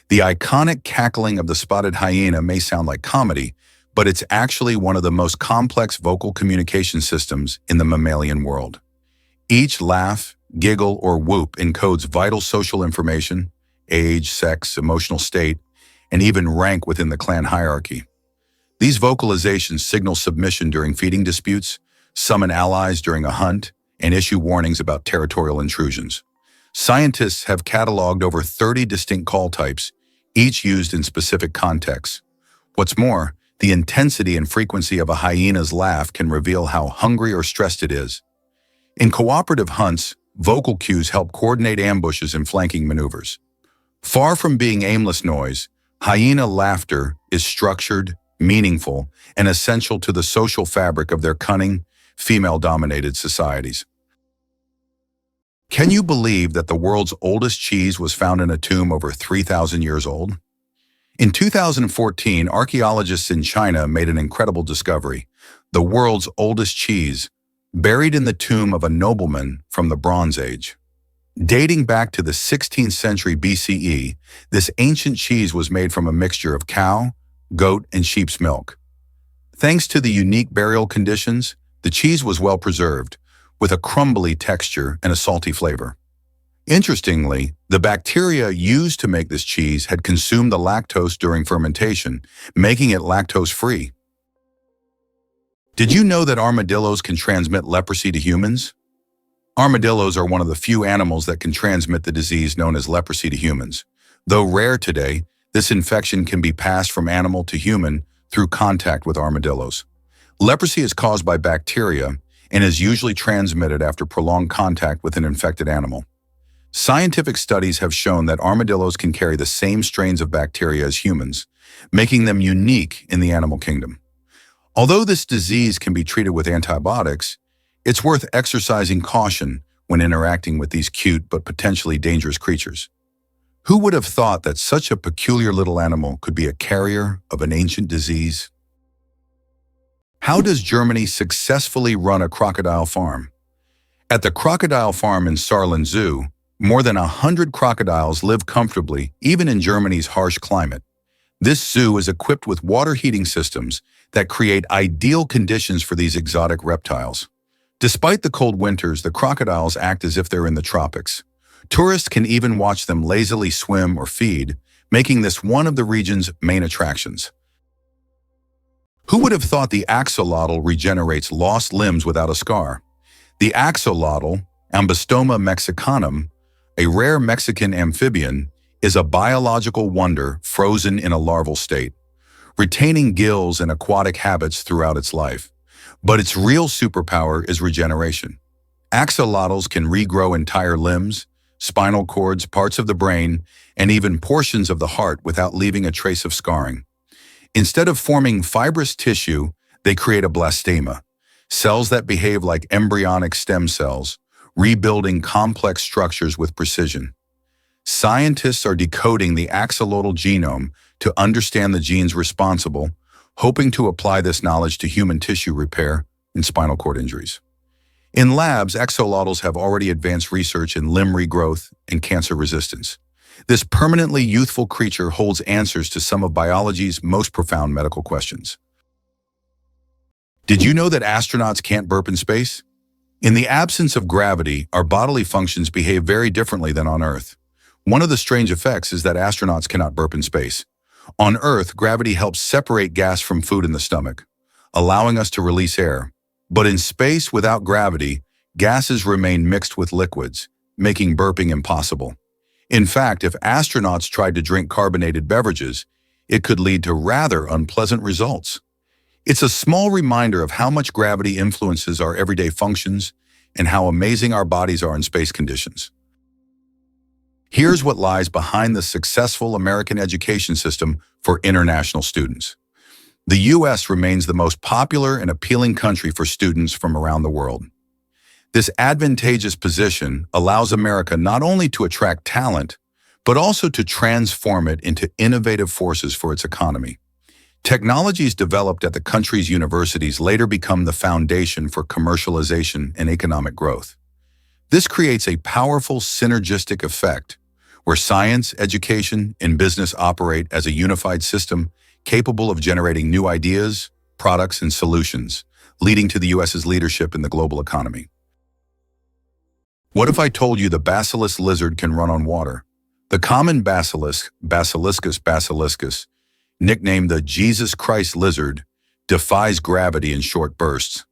[SPEAKER 1] The iconic cackling of the spotted hyena may sound like comedy, but it's actually one of the most complex vocal communication systems in the mammalian world. Each laugh, giggle, or whoop encodes vital social information, age, sex, emotional state, and even rank within the clan hierarchy. These vocalizations signal submission during feeding disputes, summon allies during a hunt, and issue warnings about territorial intrusions. Scientists have cataloged over 30 distinct call types, each used in specific contexts. What's more, the intensity and frequency of a hyena's laugh can reveal how hungry or stressed it is. In cooperative hunts, vocal cues help coordinate ambushes and flanking maneuvers. Far from being aimless noise, hyena laughter is structured, meaningful, and essential to the social fabric of their cunning, female-dominated societies. Can you believe that the world's oldest cheese was found in a tomb over 3,000 years old? In 2014, archaeologists in China made an incredible discovery: the world's oldest cheese, buried in the tomb of a nobleman from the Bronze Age. Dating back to the 16th century BCE, this ancient cheese was made from a mixture of cow, goat, and sheep's milk. Thanks to the unique burial conditions, the cheese was well preserved, with a crumbly texture and a salty flavor. Interestingly, the bacteria used to make this cheese had consumed the lactose during fermentation, making it lactose-free. Did you know that armadillos can transmit leprosy to humans? Armadillos are one of the few animals that can transmit the disease known as leprosy to humans. Though rare today, this infection can be passed from animal to human through contact with armadillos. Leprosy is caused by bacteria and is usually transmitted after prolonged contact with an infected animal. Scientific studies have shown that armadillos can carry the same strains of bacteria as humans, making them unique in the animal kingdom. Although this disease can be treated with antibiotics, it's worth exercising caution when interacting with these cute but potentially dangerous creatures. Who would have thought that such a peculiar little animal could be a carrier of an ancient disease? How does Germany successfully run a crocodile farm? At the crocodile farm in Saarland Zoo, more than 100 crocodiles live comfortably, even in Germany's harsh climate. This zoo is equipped with water heating systems that create ideal conditions for these exotic reptiles. Despite the cold winters, the crocodiles act as if they're in the tropics. Tourists can even watch them lazily swim or feed, making this one of the region's main attractions. Who would have thought the axolotl regenerates lost limbs without a scar? The axolotl, Ambystoma mexicanum, a rare Mexican amphibian, is a biological wonder frozen in a larval state, retaining gills and aquatic habits throughout its life. But its real superpower is regeneration. Axolotls can regrow entire limbs, spinal cords, parts of the brain, and even portions of the heart without leaving a trace of scarring. Instead of forming fibrous tissue, they create a blastema, cells that behave like embryonic stem cells, rebuilding complex structures with precision. Scientists are decoding the axolotl genome to understand the genes responsible, hoping to apply this knowledge to human tissue repair and spinal cord injuries. In labs, axolotls have already advanced research in limb regrowth and cancer resistance. This permanently youthful creature holds answers to some of biology's most profound medical questions. Did you know that astronauts can't burp in space? In the absence of gravity, our bodily functions behave very differently than on Earth. One of the strange effects is that astronauts cannot burp in space. On Earth, gravity helps separate gas from food in the stomach, allowing us to release air. But in space without gravity, gases remain mixed with liquids, making burping impossible. In fact, if astronauts tried to drink carbonated beverages, it could lead to rather unpleasant results. It's a small reminder of how much gravity influences our everyday functions and how amazing our bodies are in space conditions. Here's what lies behind the successful American education system for international students. The U.S. remains the most popular and appealing country for students from around the world. This advantageous position allows America not only to attract talent, but also to transform it into innovative forces for its economy. Technologies developed at the country's universities later become the foundation for commercialization and economic growth. This creates a powerful synergistic effect where science, education, and business operate as a unified system capable of generating new ideas, products, and solutions, leading to the U.S.'s leadership in the global economy. What if I told you the basilisk lizard can run on water? The common basilisk, Basiliscus basiliscus, nicknamed the Jesus Christ lizard, defies gravity in short bursts.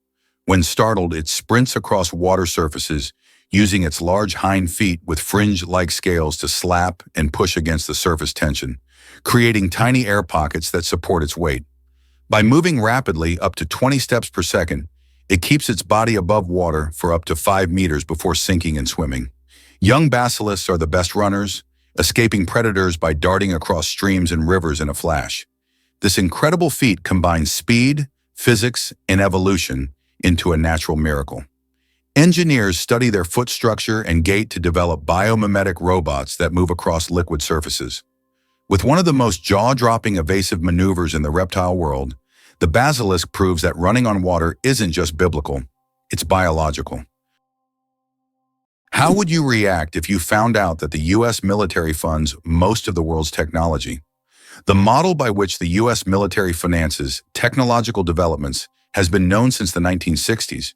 [SPEAKER 1] When startled, it sprints across water surfaces, using its large hind feet with fringe-like scales to slap and push against the surface tension, creating tiny air pockets that support its weight. By moving rapidly up to 20 steps per second, it keeps its body above water for up to 5 meters before sinking and swimming. Young basilisks are the best runners, escaping predators by darting across streams and rivers in a flash. This incredible feat combines speed, physics, and evolution into a natural miracle. Engineers study their foot structure and gait to develop biomimetic robots that move across liquid surfaces. With one of the most jaw-dropping evasive maneuvers in the reptile world, the basilisk proves that running on water isn't just biblical, it's biological. How would you react if you found out that the U.S. military funds most of the world's technology? The model by which the U.S. military finances technological developments has been known since the 1960s,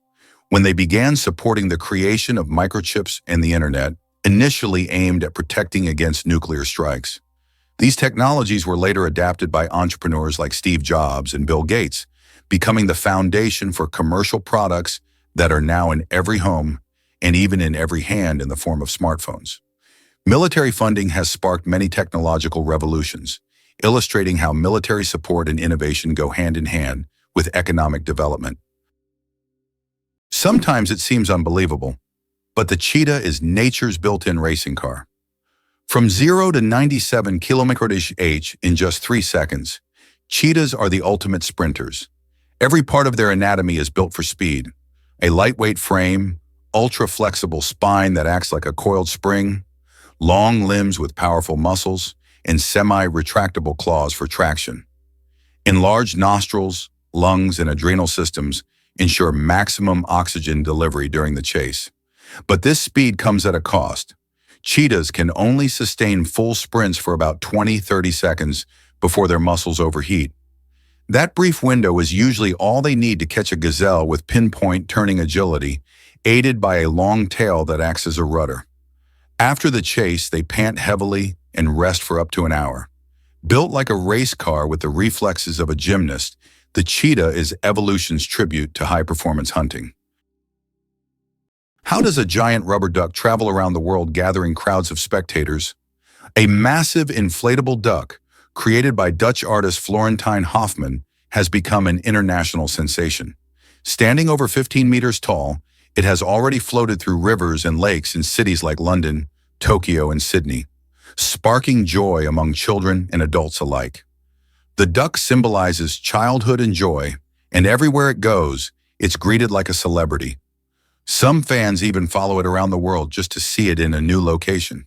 [SPEAKER 1] when they began supporting the creation of microchips and the internet, initially aimed at protecting against nuclear strikes. These technologies were later adapted by entrepreneurs like Steve Jobs and Bill Gates, becoming the foundation for commercial products that are now in every home and even in every hand in the form of smartphones. Military funding has sparked many technological revolutions, illustrating how military support and innovation go hand in hand with economic development. Sometimes it seems unbelievable, but the cheetah is nature's built-in racing car. From 0 to 97 km/h in just 3 seconds, cheetahs are the ultimate sprinters. Every part of their anatomy is built for speed. A lightweight frame, ultra-flexible spine that acts like a coiled spring, long limbs with powerful muscles, and semi-retractable claws for traction. Enlarged nostrils, lungs, and adrenal systems ensure maximum oxygen delivery during the chase. But this speed comes at a cost. Cheetahs can only sustain full sprints for about 20-30 seconds before their muscles overheat. That brief window is usually all they need to catch a gazelle with pinpoint turning agility, aided by a long tail that acts as a rudder. After the chase, they pant heavily and rest for up to an hour. Built like a race car with the reflexes of a gymnast, the cheetah is evolution's tribute to high-performance hunting. How does a giant rubber duck travel around the world gathering crowds of spectators? A massive inflatable duck, created by Dutch artist Florentine Hofmann, has become an international sensation. Standing over 15 meters tall, it has already floated through rivers and lakes in cities like London, Tokyo, and Sydney, sparking joy among children and adults alike. The duck symbolizes childhood and joy, and everywhere it goes, it's greeted like a celebrity. Some fans even follow it around the world just to see it in a new location.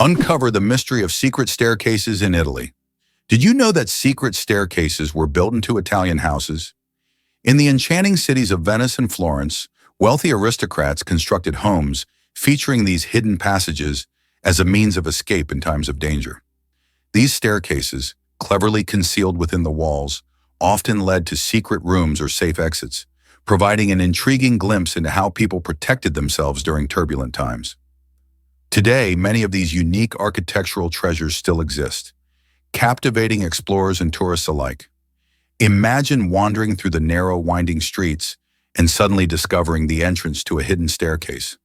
[SPEAKER 1] Uncover the mystery of secret staircases in Italy. Did you know that secret staircases were built into Italian houses? In the enchanting cities of Venice and Florence, wealthy aristocrats constructed homes featuring these hidden passages as a means of escape in times of danger. These staircases, cleverly concealed within the walls, often led to secret rooms or safe exits, providing an intriguing glimpse into how people protected themselves during turbulent times. Today, many of these unique architectural treasures still exist, captivating explorers and tourists alike. Imagine wandering through the narrow, winding streets and suddenly discovering the entrance to a hidden staircase.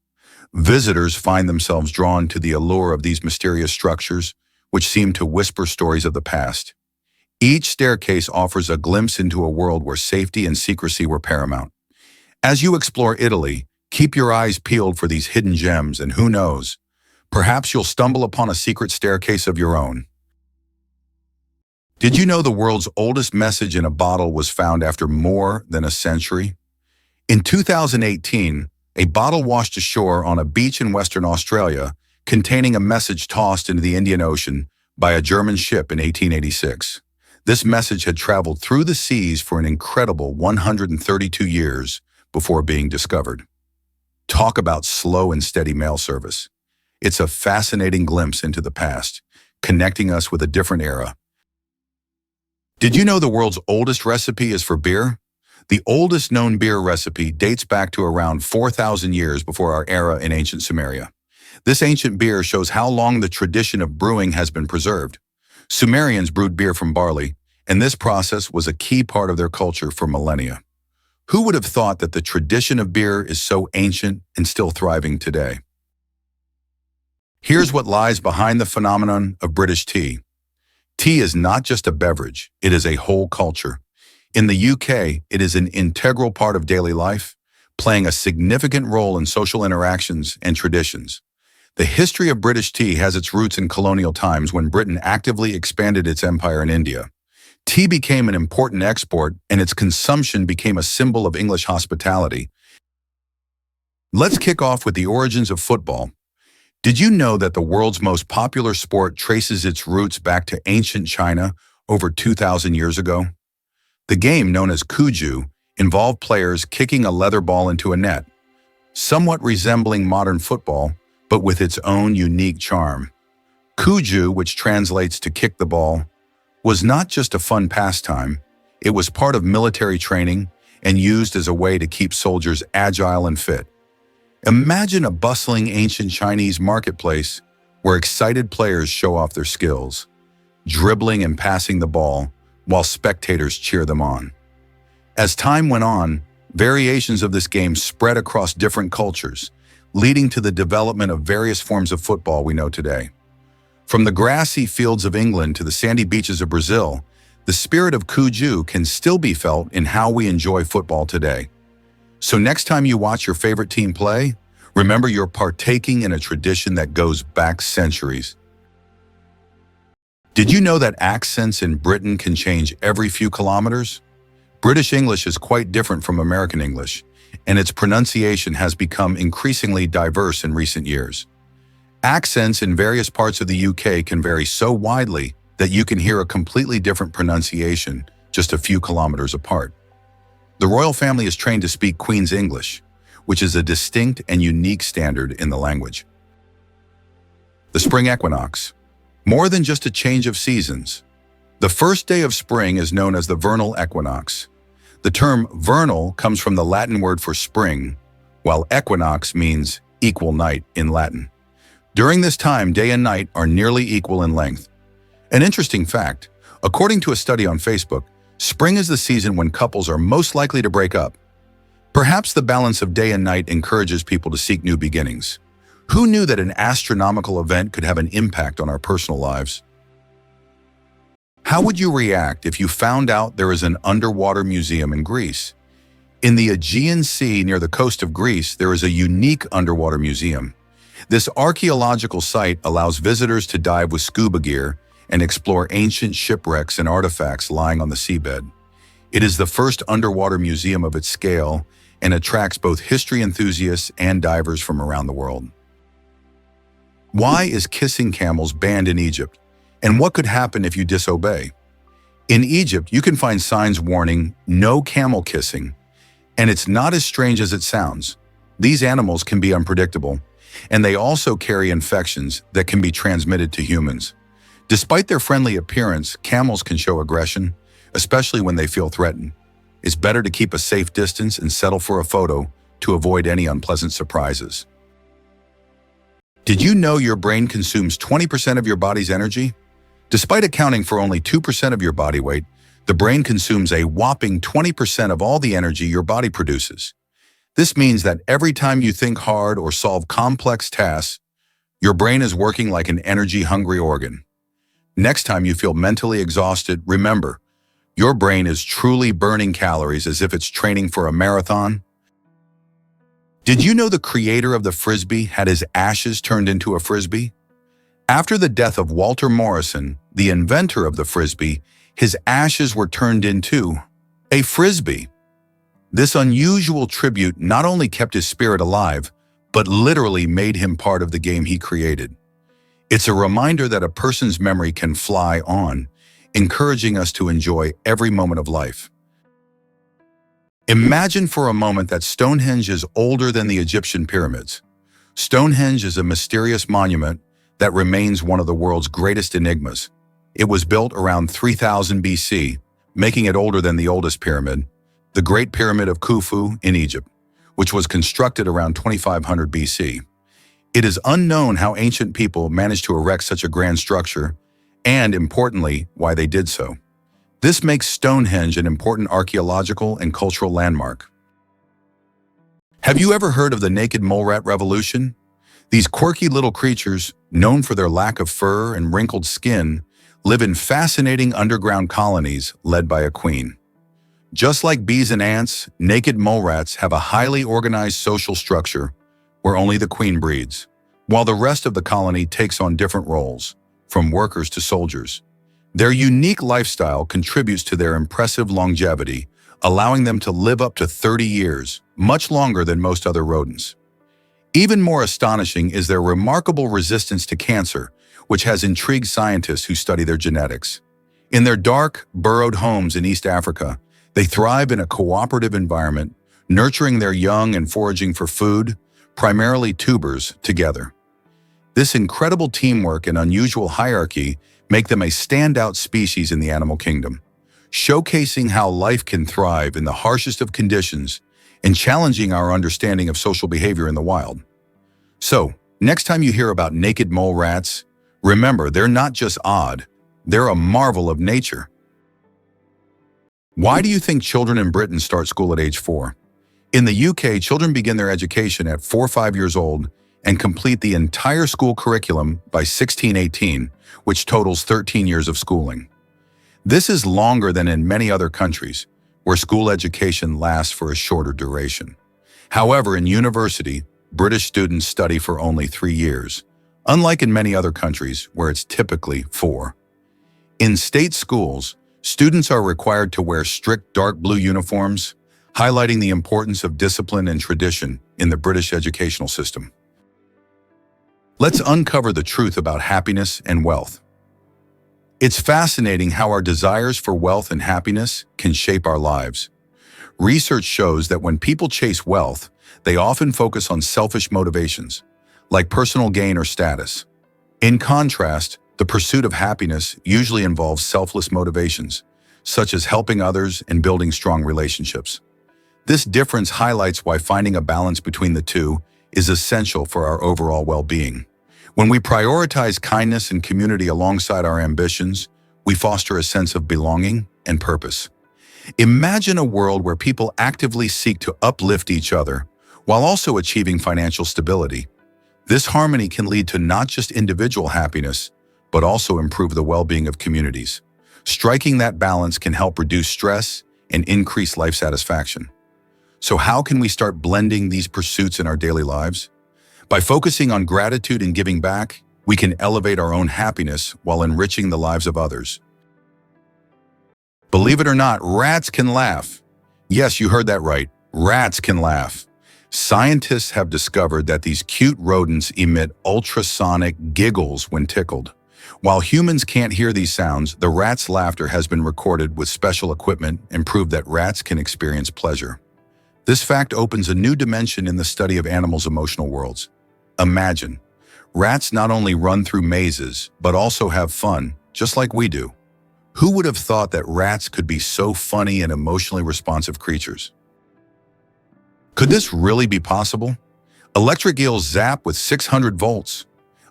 [SPEAKER 1] Visitors find themselves drawn to the allure of these mysterious structures, which seem to whisper stories of the past. Each staircase offers a glimpse into a world where safety and secrecy were paramount. As you explore Italy, keep your eyes peeled for these hidden gems, and who knows, perhaps you'll stumble upon a secret staircase of your own. Did you know the world's oldest message in a bottle was found after more than a century? In 2018, a bottle washed ashore on a beach in Western Australia containing a message tossed into the Indian Ocean by a German ship in 1886. This message had traveled through the seas for an incredible 132 years before being discovered. Talk about slow and steady mail service. It's a fascinating glimpse into the past, connecting us with a different era. Did you know the world's oldest recipe is for beer? The oldest known beer recipe dates back to around 4,000 years before our era in ancient Sumeria. This ancient beer shows how long the tradition of brewing has been preserved. Sumerians brewed beer from barley, and this process was a key part of their culture for millennia. Who would have thought that the tradition of beer is so ancient and still thriving today? Here's what lies behind the phenomenon of British tea. Tea is not just a beverage, it is a whole culture. In the UK, it is an integral part of daily life, playing a significant role in social interactions and traditions. The history of British tea has its roots in colonial times when Britain actively expanded its empire in India. Tea became an important export, and its consumption became a symbol of English hospitality. Let's kick off with the origins of football. Did you know that the world's most popular sport traces its roots back to ancient China over 2,000 years ago? The game, known as cuju, involved players kicking a leather ball into a net, somewhat resembling modern football, but with its own unique charm. Cuju, which translates to kick the ball, was not just a fun pastime, it was part of military training and used as a way to keep soldiers agile and fit. Imagine a bustling ancient Chinese marketplace where excited players show off their skills, dribbling and passing the ball while spectators cheer them on. As time went on, variations of this game spread across different cultures, leading to the development of various forms of football we know today. From the grassy fields of England to the sandy beaches of Brazil, the spirit of cuju can still be felt in how we enjoy football today. So next time you watch your favorite team play, remember you're partaking in a tradition that goes back centuries. Did you know that accents in Britain can change every few kilometers? British English is quite different from American English, and its pronunciation has become increasingly diverse in recent years. Accents in various parts of the UK can vary so widely that you can hear a completely different pronunciation just a few kilometers apart. The royal family is trained to speak Queen's English, which is a distinct and unique standard in the language. The spring equinox. More than just a change of seasons. The first day of spring is known as the vernal equinox. The term vernal comes from the Latin word for spring, while equinox means equal night in Latin. During this time, day and night are nearly equal in length. An interesting fact, according to a study on Facebook, spring is the season when couples are most likely to break up. Perhaps the balance of day and night encourages people to seek new beginnings. Who knew that an astronomical event could have an impact on our personal lives? How would you react if you found out there is an underwater museum in Greece? In the Aegean Sea near the coast of Greece, there is a unique underwater museum. This archaeological site allows visitors to dive with scuba gear and explore ancient shipwrecks and artifacts lying on the seabed. It is the first underwater museum of its scale and attracts both history enthusiasts and divers from around the world. Why is kissing camels banned in Egypt? And what could happen if you disobey? In Egypt, you can find signs warning, "No camel kissing." And it's not as strange as it sounds. These animals can be unpredictable, and they also carry infections that can be transmitted to humans. Despite their friendly appearance, camels can show aggression, especially when they feel threatened. It's better to keep a safe distance and settle for a photo to avoid any unpleasant surprises. Did you know your brain consumes 20% of your body's energy? Despite accounting for only 2% of your body weight, the brain consumes a whopping 20% of all the energy your body produces. This means that every time you think hard or solve complex tasks, your brain is working like an energy-hungry organ. Next time you feel mentally exhausted, remember, your brain is truly burning calories as if it's training for a marathon. Did you know the creator of the Frisbee had his ashes turned into a Frisbee? After the death of Walter Morrison, the inventor of the Frisbee, his ashes were turned into a Frisbee. This unusual tribute not only kept his spirit alive, but literally made him part of the game he created. It's a reminder that a person's memory can fly on, encouraging us to enjoy every moment of life. Imagine for a moment that Stonehenge is older than the Egyptian pyramids. Stonehenge is a mysterious monument that remains one of the world's greatest enigmas. It was built around 3000 BC, making it older than the oldest pyramid, the Great Pyramid of Khufu in Egypt, which was constructed around 2500 BC. It is unknown how ancient people managed to erect such a grand structure, and importantly, why they did so. This makes Stonehenge an important archaeological and cultural landmark. Have you ever heard of the naked mole rat revolution? These quirky little creatures, known for their lack of fur and wrinkled skin, live in fascinating underground colonies led by a queen. Just like bees and ants, naked mole rats have a highly organized social structure where only the queen breeds, while the rest of the colony takes on different roles, from workers to soldiers. Their unique lifestyle contributes to their impressive longevity, allowing them to live up to 30 years, much longer than most other rodents. Even more astonishing is their remarkable resistance to cancer, which has intrigued scientists who study their genetics. In their dark, burrowed homes in East Africa, they thrive in a cooperative environment, nurturing their young and foraging for food, primarily tubers, together. This incredible teamwork and unusual hierarchy make them a standout species in the animal kingdom, showcasing how life can thrive in the harshest of conditions and challenging our understanding of social behavior in the wild. So, next time you hear about naked mole rats, remember they're not just odd, they're a marvel of nature. Why do you think children in Britain start school at age 4? In the UK, children begin their education at 4 or 5 years old and complete the entire school curriculum by 16-18, which totals 13 years of schooling. This is longer than in many other countries, where school education lasts for a shorter duration. However, in university, British students study for only 3 years, unlike in many other countries where it's typically 4. In state schools, students are required to wear strict dark blue uniforms, highlighting the importance of discipline and tradition in the British educational system. Let's uncover the truth about happiness and wealth. It's fascinating how our desires for wealth and happiness can shape our lives. Research shows that when people chase wealth, they often focus on selfish motivations, like personal gain or status. In contrast, the pursuit of happiness usually involves selfless motivations, such as helping others and building strong relationships. This difference highlights why finding a balance between the two is essential for our overall well-being. When we prioritize kindness and community alongside our ambitions, we foster a sense of belonging and purpose. Imagine a world where people actively seek to uplift each other while also achieving financial stability. This harmony can lead to not just individual happiness, but also improve the well-being of communities. Striking that balance can help reduce stress and increase life satisfaction. So how can we start blending these pursuits in our daily lives? By focusing on gratitude and giving back, we can elevate our own happiness while enriching the lives of others. Believe it or not, rats can laugh. Yes, you heard that right. Rats can laugh. Scientists have discovered that these cute rodents emit ultrasonic giggles when tickled. While humans can't hear these sounds, the rat's laughter has been recorded with special equipment and proved that rats can experience pleasure. This fact opens a new dimension in the study of animals' emotional worlds. Imagine, rats not only run through mazes, but also have fun, just like we do. Who would have thought that rats could be so funny and emotionally responsive creatures? Could this really be possible? Electric eels zap with 600 volts.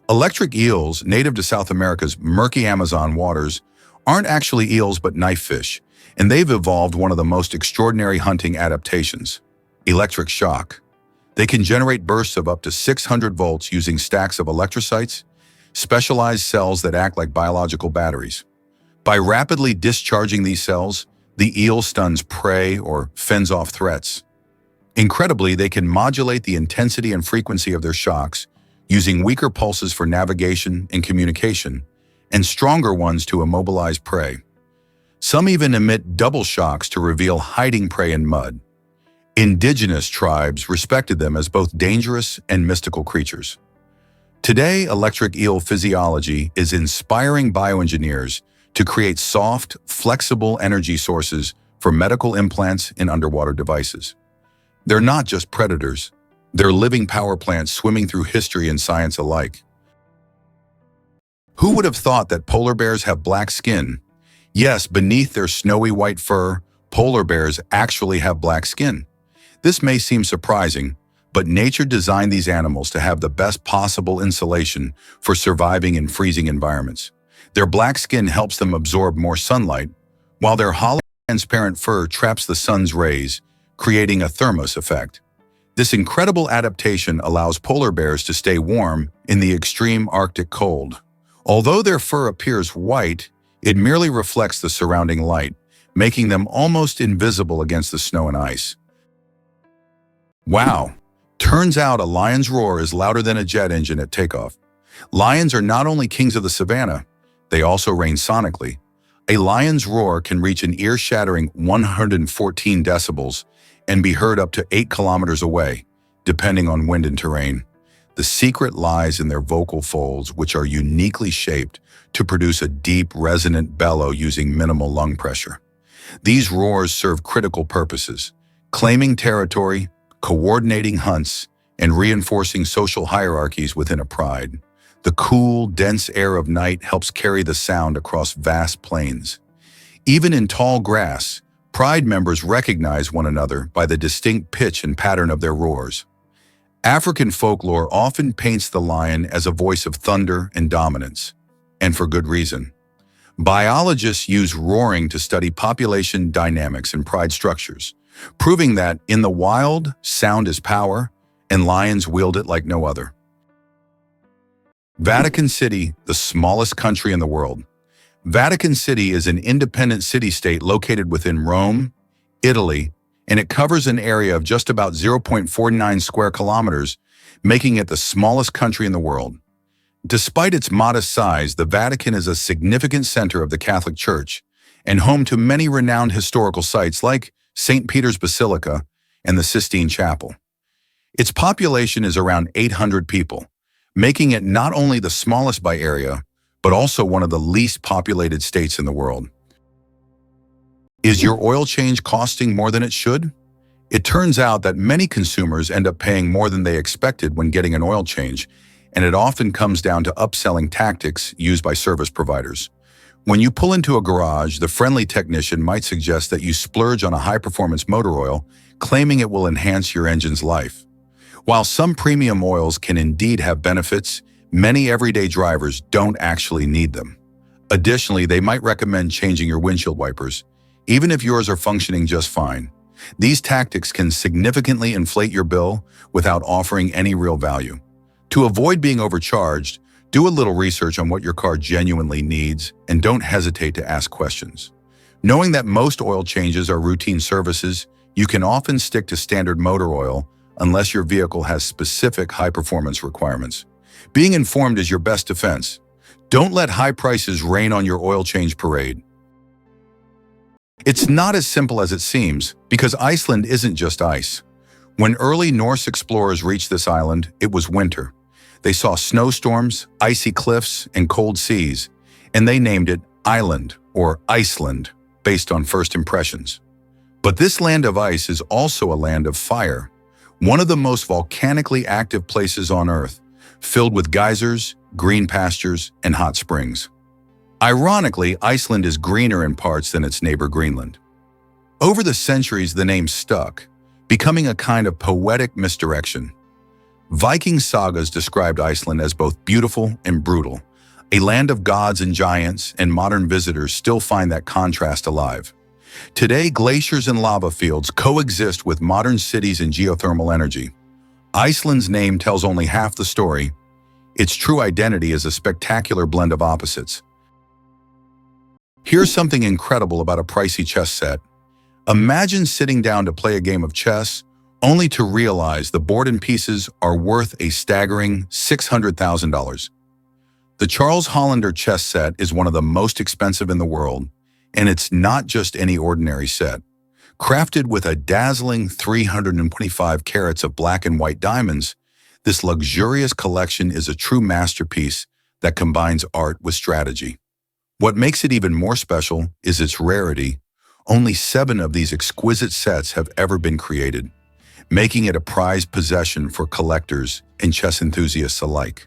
[SPEAKER 1] Electric eels, native to South America's murky Amazon waters, aren't actually eels but knife fish, and they've evolved one of the most extraordinary hunting adaptations: electric shock. They can generate bursts of up to 600 volts using stacks of electrocytes, specialized cells that act like biological batteries. By rapidly discharging these cells, the eel stuns prey or fends off threats. Incredibly, they can modulate the intensity and frequency of their shocks, using weaker pulses for navigation and communication, and stronger ones to immobilize prey. Some even emit double shocks to reveal hiding prey in mud. Indigenous tribes respected them as both dangerous and mystical creatures. Today, electric eel physiology is inspiring bioengineers to create soft, flexible energy sources for medical implants and underwater devices. They're not just predators, they're living power plants swimming through history and science alike. Who would have thought that polar bears have black skin? Yes, beneath their snowy white fur, polar bears actually have black skin. This may seem surprising, but nature designed these animals to have the best possible insulation for surviving in freezing environments. Their black skin helps them absorb more sunlight, while their hollow, transparent fur traps the sun's rays, creating a thermos effect. This incredible adaptation allows polar bears to stay warm in the extreme Arctic cold. Although their fur appears white, it merely reflects the surrounding light, making them almost invisible against the snow and ice. Wow! Turns out a lion's roar is louder than a jet engine at takeoff. Lions are not only kings of the savannah, they also reign sonically. A lion's roar can reach an ear-shattering 114 decibels and be heard up to 8 kilometers away, depending on wind and terrain. The secret lies in their vocal folds, which are uniquely shaped to produce a deep, resonant bellow using minimal lung pressure. These roars serve critical purposes: claiming territory, coordinating hunts, and reinforcing social hierarchies within a pride. The cool, dense air of night helps carry the sound across vast plains. Even in tall grass, pride members recognize one another by the distinct pitch and pattern of their roars. African folklore often paints the lion as a voice of thunder and dominance, and for good reason. Biologists use roaring to study population dynamics and pride structures, proving that in the wild, sound is power, and lions wield it like no other. Vatican City, the smallest country in the world. Vatican City is an independent city-state located within Rome, Italy, and it covers an area of just about 0.49 square kilometers, making it the smallest country in the world. Despite its modest size, the Vatican is a significant center of the Catholic Church and home to many renowned historical sites like St. Peter's Basilica and the Sistine Chapel. Its population is around 800 people, making it not only the smallest by area, but also one of the least populated states in the world. Is your oil change costing more than it should? It turns out that many consumers end up paying more than they expected when getting an oil change, and it often comes down to upselling tactics used by service providers. When you pull into a garage, the friendly technician might suggest that you splurge on a high-performance motor oil, claiming it will enhance your engine's life. While some premium oils can indeed have benefits, many everyday drivers don't actually need them. Additionally, they might recommend changing your windshield wipers, even if yours are functioning just fine. These tactics can significantly inflate your bill without offering any real value. To avoid being overcharged, do a little research on what your car genuinely needs and don't hesitate to ask questions. Knowing that most oil changes are routine services, you can often stick to standard motor oil unless your vehicle has specific high-performance requirements. Being informed is your best defense. Don't let high prices rain on your oil change parade. It's not as simple as it seems, because Iceland isn't just ice. When early Norse explorers reached this island, it was winter. They saw snowstorms, icy cliffs, and cold seas, and they named it Island or Iceland, based on first impressions. But this land of ice is also a land of fire, one of the most volcanically active places on Earth, filled with geysers, green pastures, and hot springs. Ironically, Iceland is greener in parts than its neighbor Greenland. Over the centuries, the name stuck, becoming a kind of poetic misdirection. Viking sagas described Iceland as both beautiful and brutal, a land of gods and giants, and modern visitors still find that contrast alive. Today, glaciers and lava fields coexist with modern cities and geothermal energy. Iceland's name tells only half the story. Its true identity is a spectacular blend of opposites. Here's something incredible about a pricey chess set. Imagine sitting down to play a game of chess, only to realize the board and pieces are worth a staggering $600,000. The Charles Hollander chess set is one of the most expensive in the world, and it's not just any ordinary set. Crafted with a dazzling 325 carats of black and white diamonds, this luxurious collection is a true masterpiece that combines art with strategy. What makes it even more special is its rarity. Only 7 of these exquisite sets have ever been created, making it a prized possession for collectors and chess enthusiasts alike.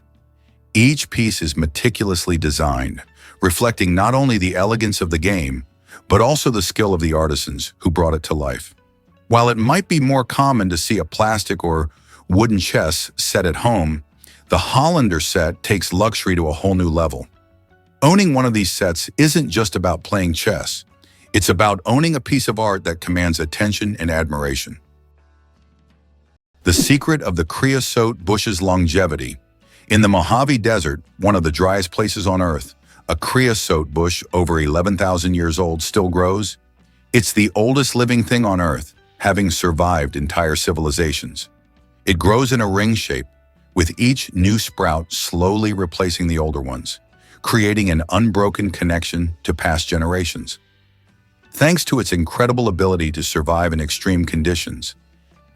[SPEAKER 1] Each piece is meticulously designed, reflecting not only the elegance of the game, but also the skill of the artisans who brought it to life. While it might be more common to see a plastic or wooden chess set at home, the Hollander set takes luxury to a whole new level. Owning one of these sets isn't just about playing chess. It's about owning a piece of art that commands attention and admiration. The secret of the creosote bush's longevity. In the Mojave Desert, one of the driest places on Earth, a creosote bush over 11,000 years old still grows. It's the oldest living thing on Earth, having survived entire civilizations. It grows in a ring shape, with each new sprout slowly replacing the older ones, creating an unbroken connection to past generations. Thanks to its incredible ability to survive in extreme conditions,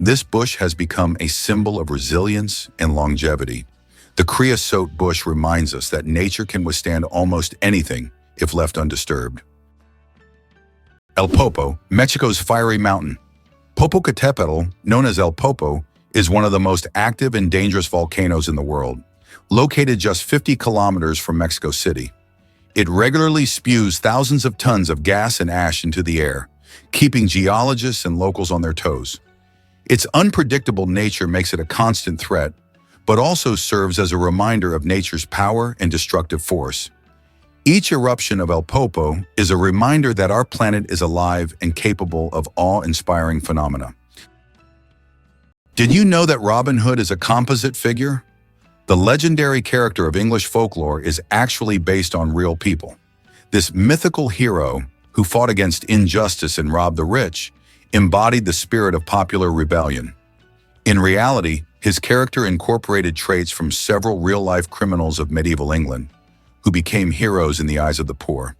[SPEAKER 1] this bush has become a symbol of resilience and longevity. The creosote bush reminds us that nature can withstand almost anything if left undisturbed. El Popo, Mexico's fiery mountain. Popocatépetl, known as El Popo, is one of the most active and dangerous volcanoes in the world, located just 50 kilometers from Mexico City. It regularly spews thousands of tons of gas and ash into the air, keeping geologists and locals on their toes. Its unpredictable nature makes it a constant threat, but also serves as a reminder of nature's power and destructive force. Each eruption of El Popo is a reminder that our planet is alive and capable of awe-inspiring phenomena. Did you know that Robin Hood is a composite figure? The legendary character of English folklore is actually based on real people. This mythical hero, who fought against injustice and robbed the rich, embodied the spirit of popular rebellion. In reality, his character incorporated traits from several real-life criminals of medieval England, who became heroes in the eyes of the poor.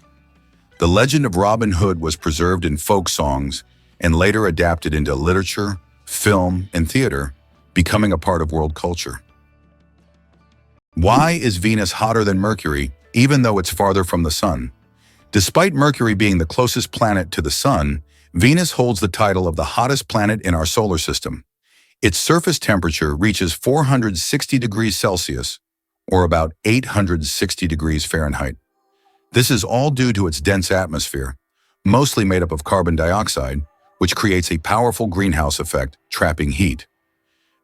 [SPEAKER 1] The legend of Robin Hood was preserved in folk songs and later adapted into literature, film, and theater, becoming a part of world culture. Why is Venus hotter than Mercury, even though it's farther from the Sun? Despite Mercury being the closest planet to the Sun, Venus holds the title of the hottest planet in our solar system. Its surface temperature reaches 460 degrees Celsius, or about 860 degrees Fahrenheit. This is all due to its dense atmosphere, mostly made up of carbon dioxide, which creates a powerful greenhouse effect, trapping heat.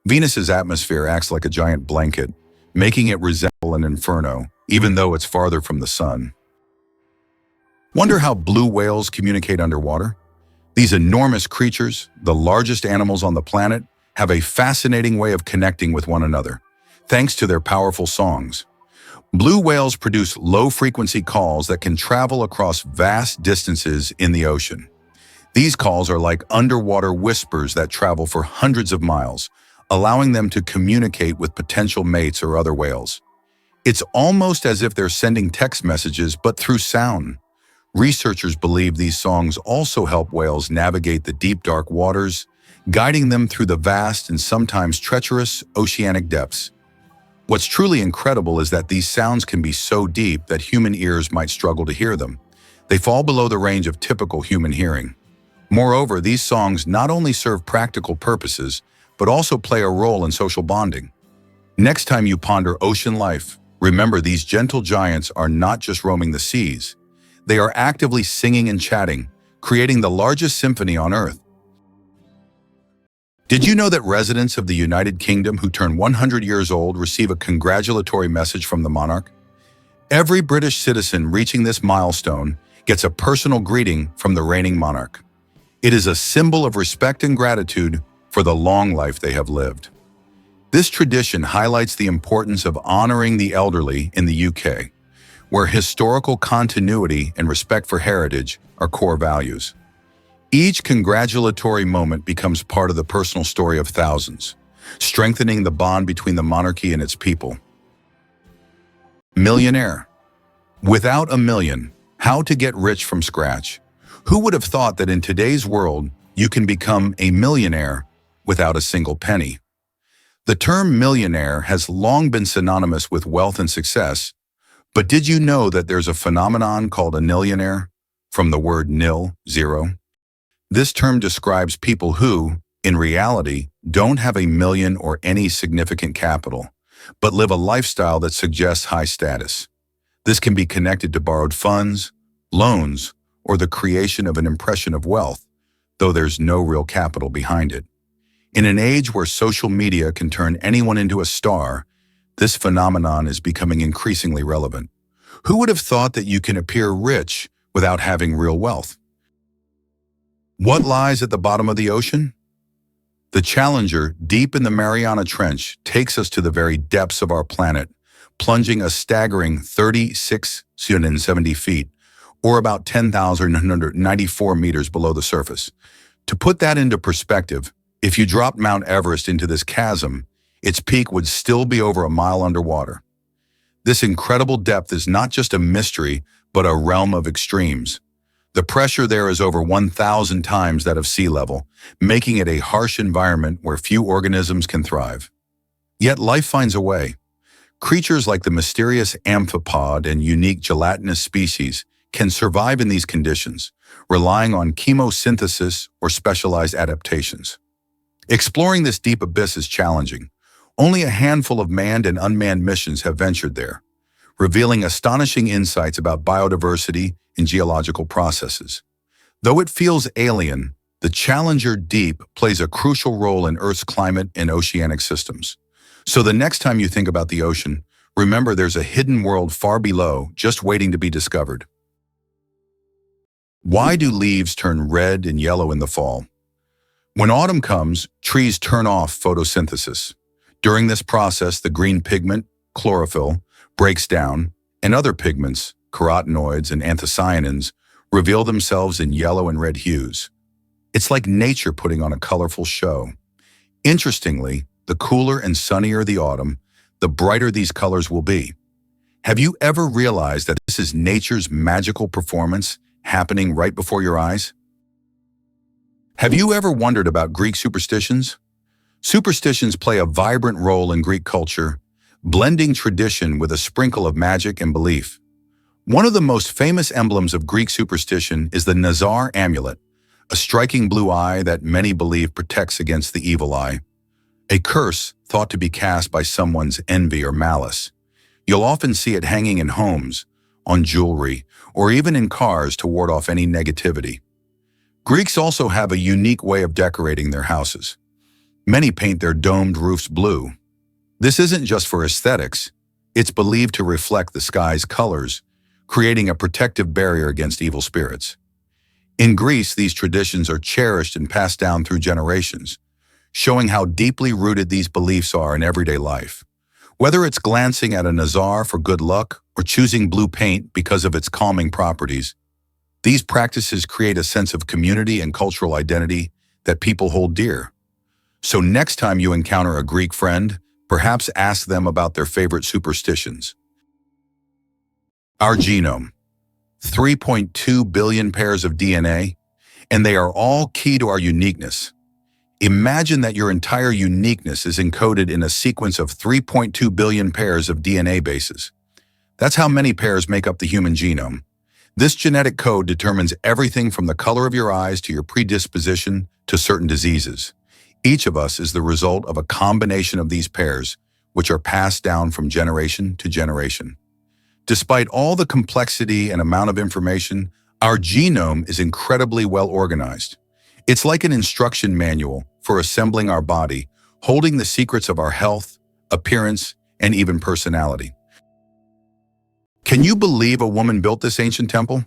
[SPEAKER 1] Venus's atmosphere acts like a giant blanket, making it resemble an inferno, even though it's farther from the Sun. Wonder how blue whales communicate underwater? These enormous creatures, the largest animals on the planet, have a fascinating way of connecting with one another, thanks to their powerful songs. Blue whales produce low-frequency calls that can travel across vast distances in the ocean. These calls are like underwater whispers that travel for hundreds of miles, allowing them to communicate with potential mates or other whales. It's almost as if they're sending text messages, but through sound. Researchers believe these songs also help whales navigate the deep, dark waters, guiding them through the vast and sometimes treacherous oceanic depths. What's truly incredible is that these sounds can be so deep that human ears might struggle to hear them. They fall below the range of typical human hearing. Moreover, these songs not only serve practical purposes, but also play a role in social bonding. Next time you ponder ocean life, remember these gentle giants are not just roaming the seas. They are actively singing and chatting, creating the largest symphony on Earth. Did you know that residents of the United Kingdom who turn 100 years old receive a congratulatory message from the monarch? Every British citizen reaching this milestone gets a personal greeting from the reigning monarch. It is a symbol of respect and gratitude for the long life they have lived. This tradition highlights the importance of honoring the elderly in the UK, where historical continuity and respect for heritage are core values. Each congratulatory moment becomes part of the personal story of thousands, strengthening the bond between the monarchy and its people. Millionaire. Without a million, how to get rich from scratch? Who would have thought that in today's world, you can become a millionaire without a single penny? The term millionaire has long been synonymous with wealth and success, but did you know that there's a phenomenon called a nillionaire, from the word nil, zero? This term describes people who, in reality, don't have a million or any significant capital, but live a lifestyle that suggests high status. This can be connected to borrowed funds, loans, or the creation of an impression of wealth, though there's no real capital behind it. In an age where social media can turn anyone into a star, this phenomenon is becoming increasingly relevant. Who would have thought that you can appear rich without having real wealth? What lies at the bottom of the ocean? The Challenger, deep in the Mariana Trench, takes us to the very depths of our planet, plunging a staggering 3,670 feet, or about 10,194 meters below the surface. To put that into perspective, if you dropped Mount Everest into this chasm, its peak would still be over a mile underwater. This incredible depth is not just a mystery, but a realm of extremes. The pressure there is over 1,000 times that of sea level, making it a harsh environment where few organisms can thrive. Yet life finds a way. Creatures like the mysterious amphipod and unique gelatinous species can survive in these conditions, relying on chemosynthesis or specialized adaptations. Exploring this deep abyss is challenging. Only a handful of manned and unmanned missions have ventured there, revealing astonishing insights about biodiversity and geological processes. Though it feels alien, the Challenger Deep plays a crucial role in Earth's climate and oceanic systems. So the next time you think about the ocean, remember there's a hidden world far below, just waiting to be discovered. Why do leaves turn red and yellow in the fall? When autumn comes, trees turn off photosynthesis. During this process, the green pigment, chlorophyll, breaks down, and other pigments, carotenoids and anthocyanins, reveal themselves in yellow and red hues. It's like nature putting on a colorful show. Interestingly, the cooler and sunnier the autumn, the brighter these colors will be. Have you ever realized that this is nature's magical performance happening right before your eyes? Have you ever wondered about Greek superstitions? Superstitions play a vibrant role in Greek culture, blending tradition with a sprinkle of magic and belief. One of the most famous emblems of Greek superstition is the Nazar amulet, a striking blue eye that many believe protects against the evil eye. A curse thought to be cast by someone's envy or malice. You'll often see it hanging in homes, on jewelry, or even in cars to ward off any negativity. Greeks also have a unique way of decorating their houses. Many paint their domed roofs blue. This isn't just for aesthetics. It's believed to reflect the sky's colors, creating a protective barrier against evil spirits. In Greece, these traditions are cherished and passed down through generations, showing how deeply rooted these beliefs are in everyday life. Whether it's glancing at a Nazar for good luck or choosing blue paint because of its calming properties, these practices create a sense of community and cultural identity that people hold dear. So next time you encounter a Greek friend, perhaps ask them about their favorite superstitions. Our genome. 3.2 billion pairs of DNA, and they are all key to our uniqueness. Imagine that your entire uniqueness is encoded in a sequence of 3.2 billion pairs of DNA bases. That's how many pairs make up the human genome. This genetic code determines everything from the color of your eyes to your predisposition to certain diseases. Each of us is the result of a combination of these pairs, which are passed down from generation to generation. Despite all the complexity and amount of information, our genome is incredibly well organized. It's like an instruction manual for assembling our body, holding the secrets of our health, appearance, and even personality. Can you believe a woman built this ancient temple?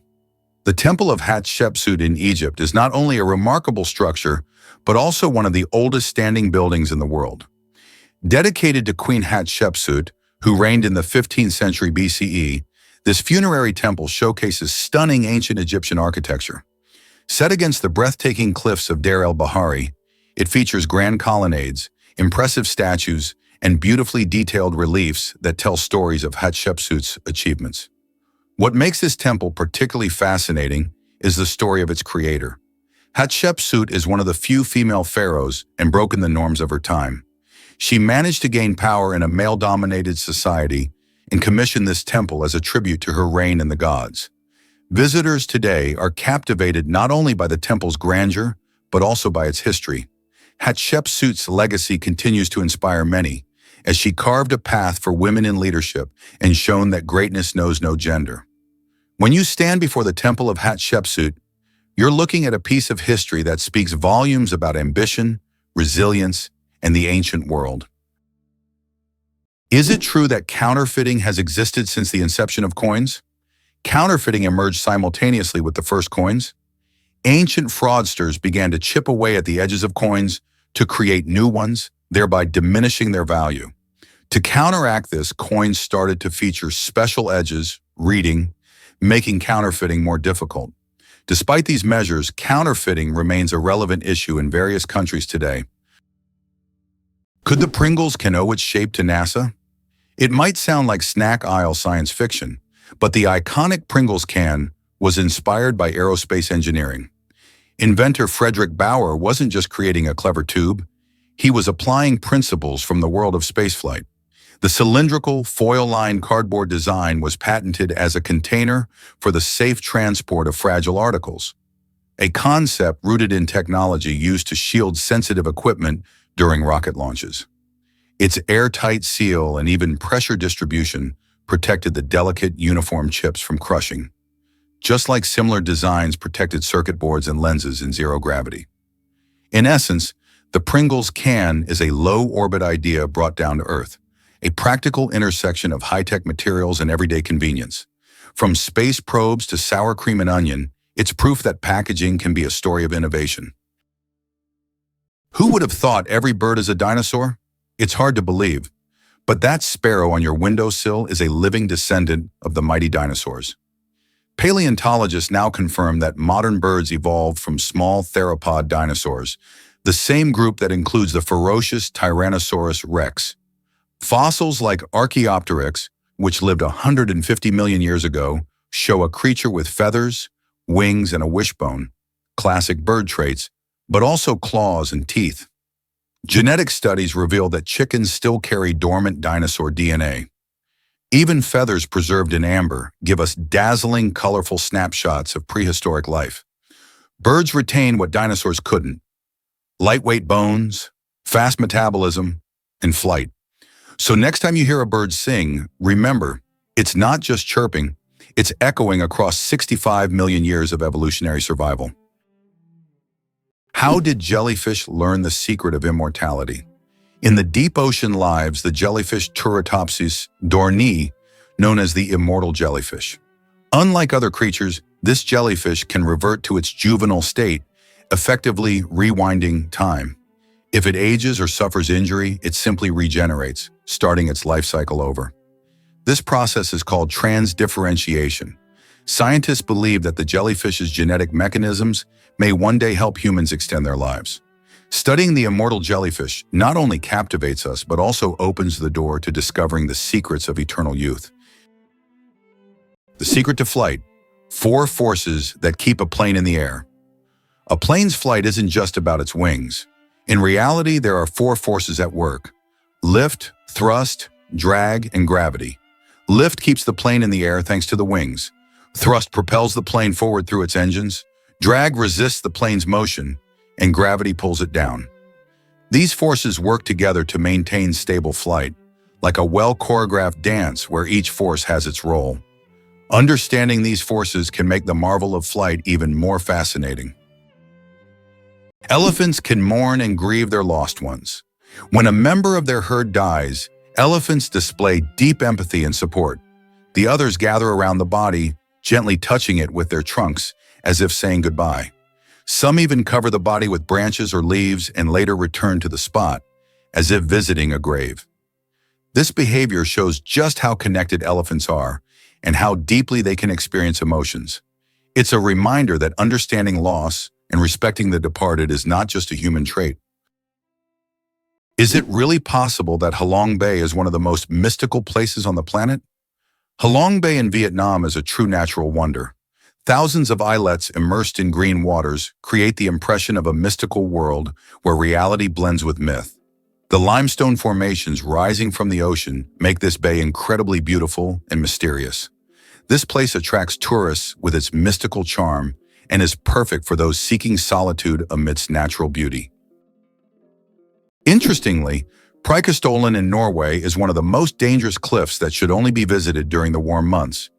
[SPEAKER 1] The Temple of Hatshepsut in Egypt is not only a remarkable structure, but also one of the oldest standing buildings in the world. Dedicated to Queen Hatshepsut, who reigned in the 15th century BCE, this funerary temple showcases stunning ancient Egyptian architecture. Set against the breathtaking cliffs of Deir el-Bahari, it features grand colonnades, impressive statues, and beautifully detailed reliefs that tell stories of Hatshepsut's achievements. What makes this temple particularly fascinating is the story of its creator. Hatshepsut is one of the few female pharaohs and broken the norms of her time. She managed to gain power in a male-dominated society and commissioned this temple as a tribute to her reign in the gods. Visitors today are captivated not only by the temple's grandeur, but also by its history. Hatshepsut's legacy continues to inspire many, as she carved a path for women in leadership and shown that greatness knows no gender. When you stand before the Temple of Hatshepsut, you're looking at a piece of history that speaks volumes about ambition, resilience, and the ancient world. Is it true that counterfeiting has existed since the inception of coins? Counterfeiting emerged simultaneously with the first coins. Ancient fraudsters began to chip away at the edges of coins, to create new ones, thereby diminishing their value. To counteract this, coins started to feature special edges, reading, making counterfeiting more difficult. Despite these measures, counterfeiting remains a relevant issue in various countries today. Could the Pringles can owe its shape to NASA? It might sound like snack aisle science fiction, but the iconic Pringles can was inspired by aerospace engineering. Inventor Frederick Bauer wasn't just creating a clever tube, he was applying principles from the world of spaceflight. The cylindrical, foil-lined cardboard design was patented as a container for the safe transport of fragile articles, a concept rooted in technology used to shield sensitive equipment during rocket launches. Its airtight seal and even pressure distribution protected the delicate, uniform chips from crushing, just like similar designs protected circuit boards and lenses in zero gravity. In essence, the Pringles can is a low-orbit idea brought down to Earth, a practical intersection of high-tech materials and everyday convenience. From space probes to sour cream and onion, it's proof that packaging can be a story of innovation. Who would have thought every bird is a dinosaur? It's hard to believe, but that sparrow on your windowsill is a living descendant of the mighty dinosaurs. Paleontologists now confirm that modern birds evolved from small theropod dinosaurs, the same group that includes the ferocious Tyrannosaurus rex. Fossils like Archaeopteryx, which lived 150 million years ago, show a creature with feathers, wings, and a wishbone, classic bird traits, but also claws and teeth. Genetic studies reveal that chickens still carry dormant dinosaur DNA. Even feathers preserved in amber give us dazzling, colorful snapshots of prehistoric life. Birds retain what dinosaurs couldn't: lightweight bones, fast metabolism, and flight. So next time you hear a bird sing, remember, it's not just chirping, it's echoing across 65 million years of evolutionary survival. How did jellyfish learn the secret of immortality? In the deep ocean lives the jellyfish Turritopsis dohrnii, known as the immortal jellyfish. Unlike other creatures, this jellyfish can revert to its juvenile state, effectively rewinding time. If it ages or suffers injury, it simply regenerates, starting its life cycle over. This process is called transdifferentiation. Scientists believe that the jellyfish's genetic mechanisms may one day help humans extend their lives. Studying the immortal jellyfish not only captivates us, but also opens the door to discovering the secrets of eternal youth. The secret to flight: 4 forces that keep a plane in the air. A plane's flight isn't just about its wings. In reality, there are 4 forces at work: lift, thrust, drag, and gravity. Lift keeps the plane in the air thanks to the wings. Thrust propels the plane forward through its engines. Drag resists the plane's motion, and gravity pulls it down. These forces work together to maintain stable flight, like a well-choreographed dance where each force has its role. Understanding these forces can make the marvel of flight even more fascinating. Elephants can mourn and grieve their lost ones. When a member of their herd dies, elephants display deep empathy and support. The others gather around the body, gently touching it with their trunks, as if saying goodbye. Some even cover the body with branches or leaves and later return to the spot, as if visiting a grave. This behavior shows just how connected elephants are and how deeply they can experience emotions. It's a reminder that understanding loss and respecting the departed is not just a human trait. Is it really possible that Halong Bay is one of the most mystical places on the planet? Halong Bay in Vietnam is a true natural wonder. Thousands of islets immersed in green waters create the impression of a mystical world where reality blends with myth. The limestone formations rising from the ocean make this bay incredibly beautiful and mysterious. This place attracts tourists with its mystical charm and is perfect for those seeking solitude amidst natural beauty. Interestingly, Preikestolen in Norway is one of the most dangerous cliffs that should only be visited during the warm months.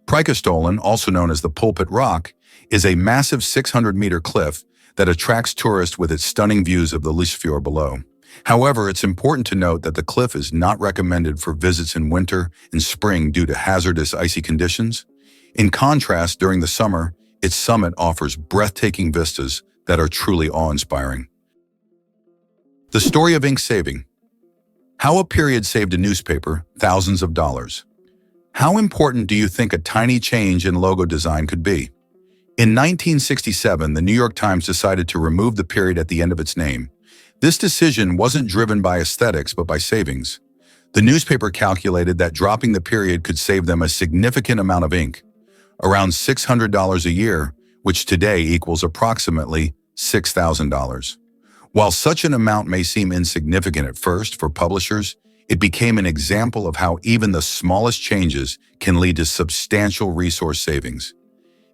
[SPEAKER 1] Preikestolen, also known as the Pulpit Rock, is a massive 600-meter cliff that attracts tourists with its stunning views of the Lysefjord below. However, it's important to note that the cliff is not recommended for visits in winter and spring due to hazardous icy conditions. In contrast, during the summer, its summit offers breathtaking vistas that are truly awe-inspiring. The story of ink saving. How a period saved a newspaper thousands of dollars. How important do you think a tiny change in logo design could be? In 1967, the New York Times decided to remove the period at the end of its name. This decision wasn't driven by aesthetics, but by savings. The newspaper calculated that dropping the period could save them a significant amount of ink, around $600 a year, which today equals approximately $6,000. While such an amount may seem insignificant at first for publishers, it became an example of how even the smallest changes can lead to substantial resource savings.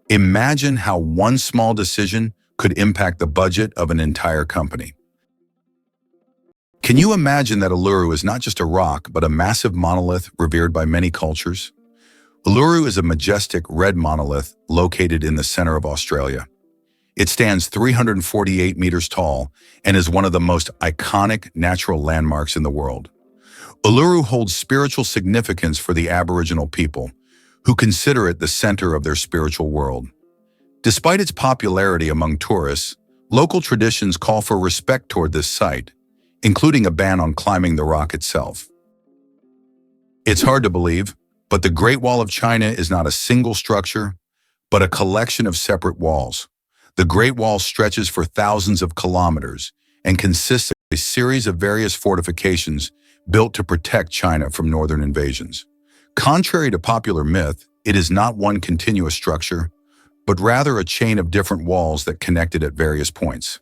[SPEAKER 1] Imagine how one small decision could impact the budget of an entire company. Can you imagine that Uluru is not just a rock, but a massive monolith revered by many cultures? Uluru is a majestic red monolith located in the center of Australia. It stands 348 meters tall and is one of the most iconic natural landmarks in the world. Uluru holds spiritual significance for the Aboriginal people, who consider it the center of their spiritual world. Despite its popularity among tourists, local traditions call for respect toward this site, including a ban on climbing the rock itself. It's hard to believe, but the Great Wall of China is not a single structure, but a collection of separate walls. The Great Wall stretches for thousands of kilometers and consists of a series of various fortifications built to protect China from northern invasions. Contrary to popular myth, it is not one continuous structure, but rather a chain of different walls that connect it at various points.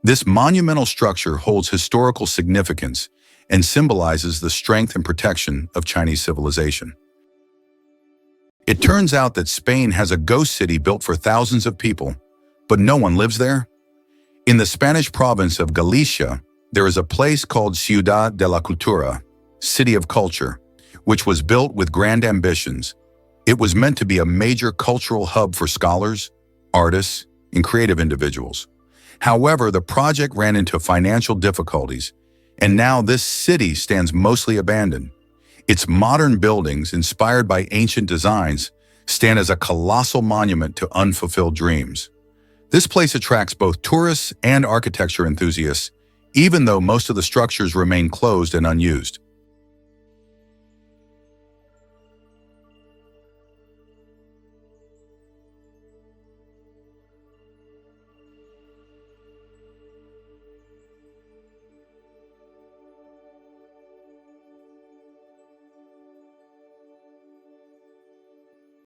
[SPEAKER 1] This monumental structure holds historical significance and symbolizes the strength and protection of Chinese civilization. It turns out that Spain has a ghost city built for thousands of people, but no one lives there. In the Spanish province of Galicia, there is a place called Ciudad de la Cultura, City of Culture, which was built with grand ambitions. It was meant to be a major cultural hub for scholars, artists, and creative individuals. However, the project ran into financial difficulties, and now this city stands mostly abandoned. Its modern buildings, inspired by ancient designs, stand as a colossal monument to unfulfilled dreams. This place attracts both tourists and architecture enthusiasts, even though most of the structures remain closed and unused.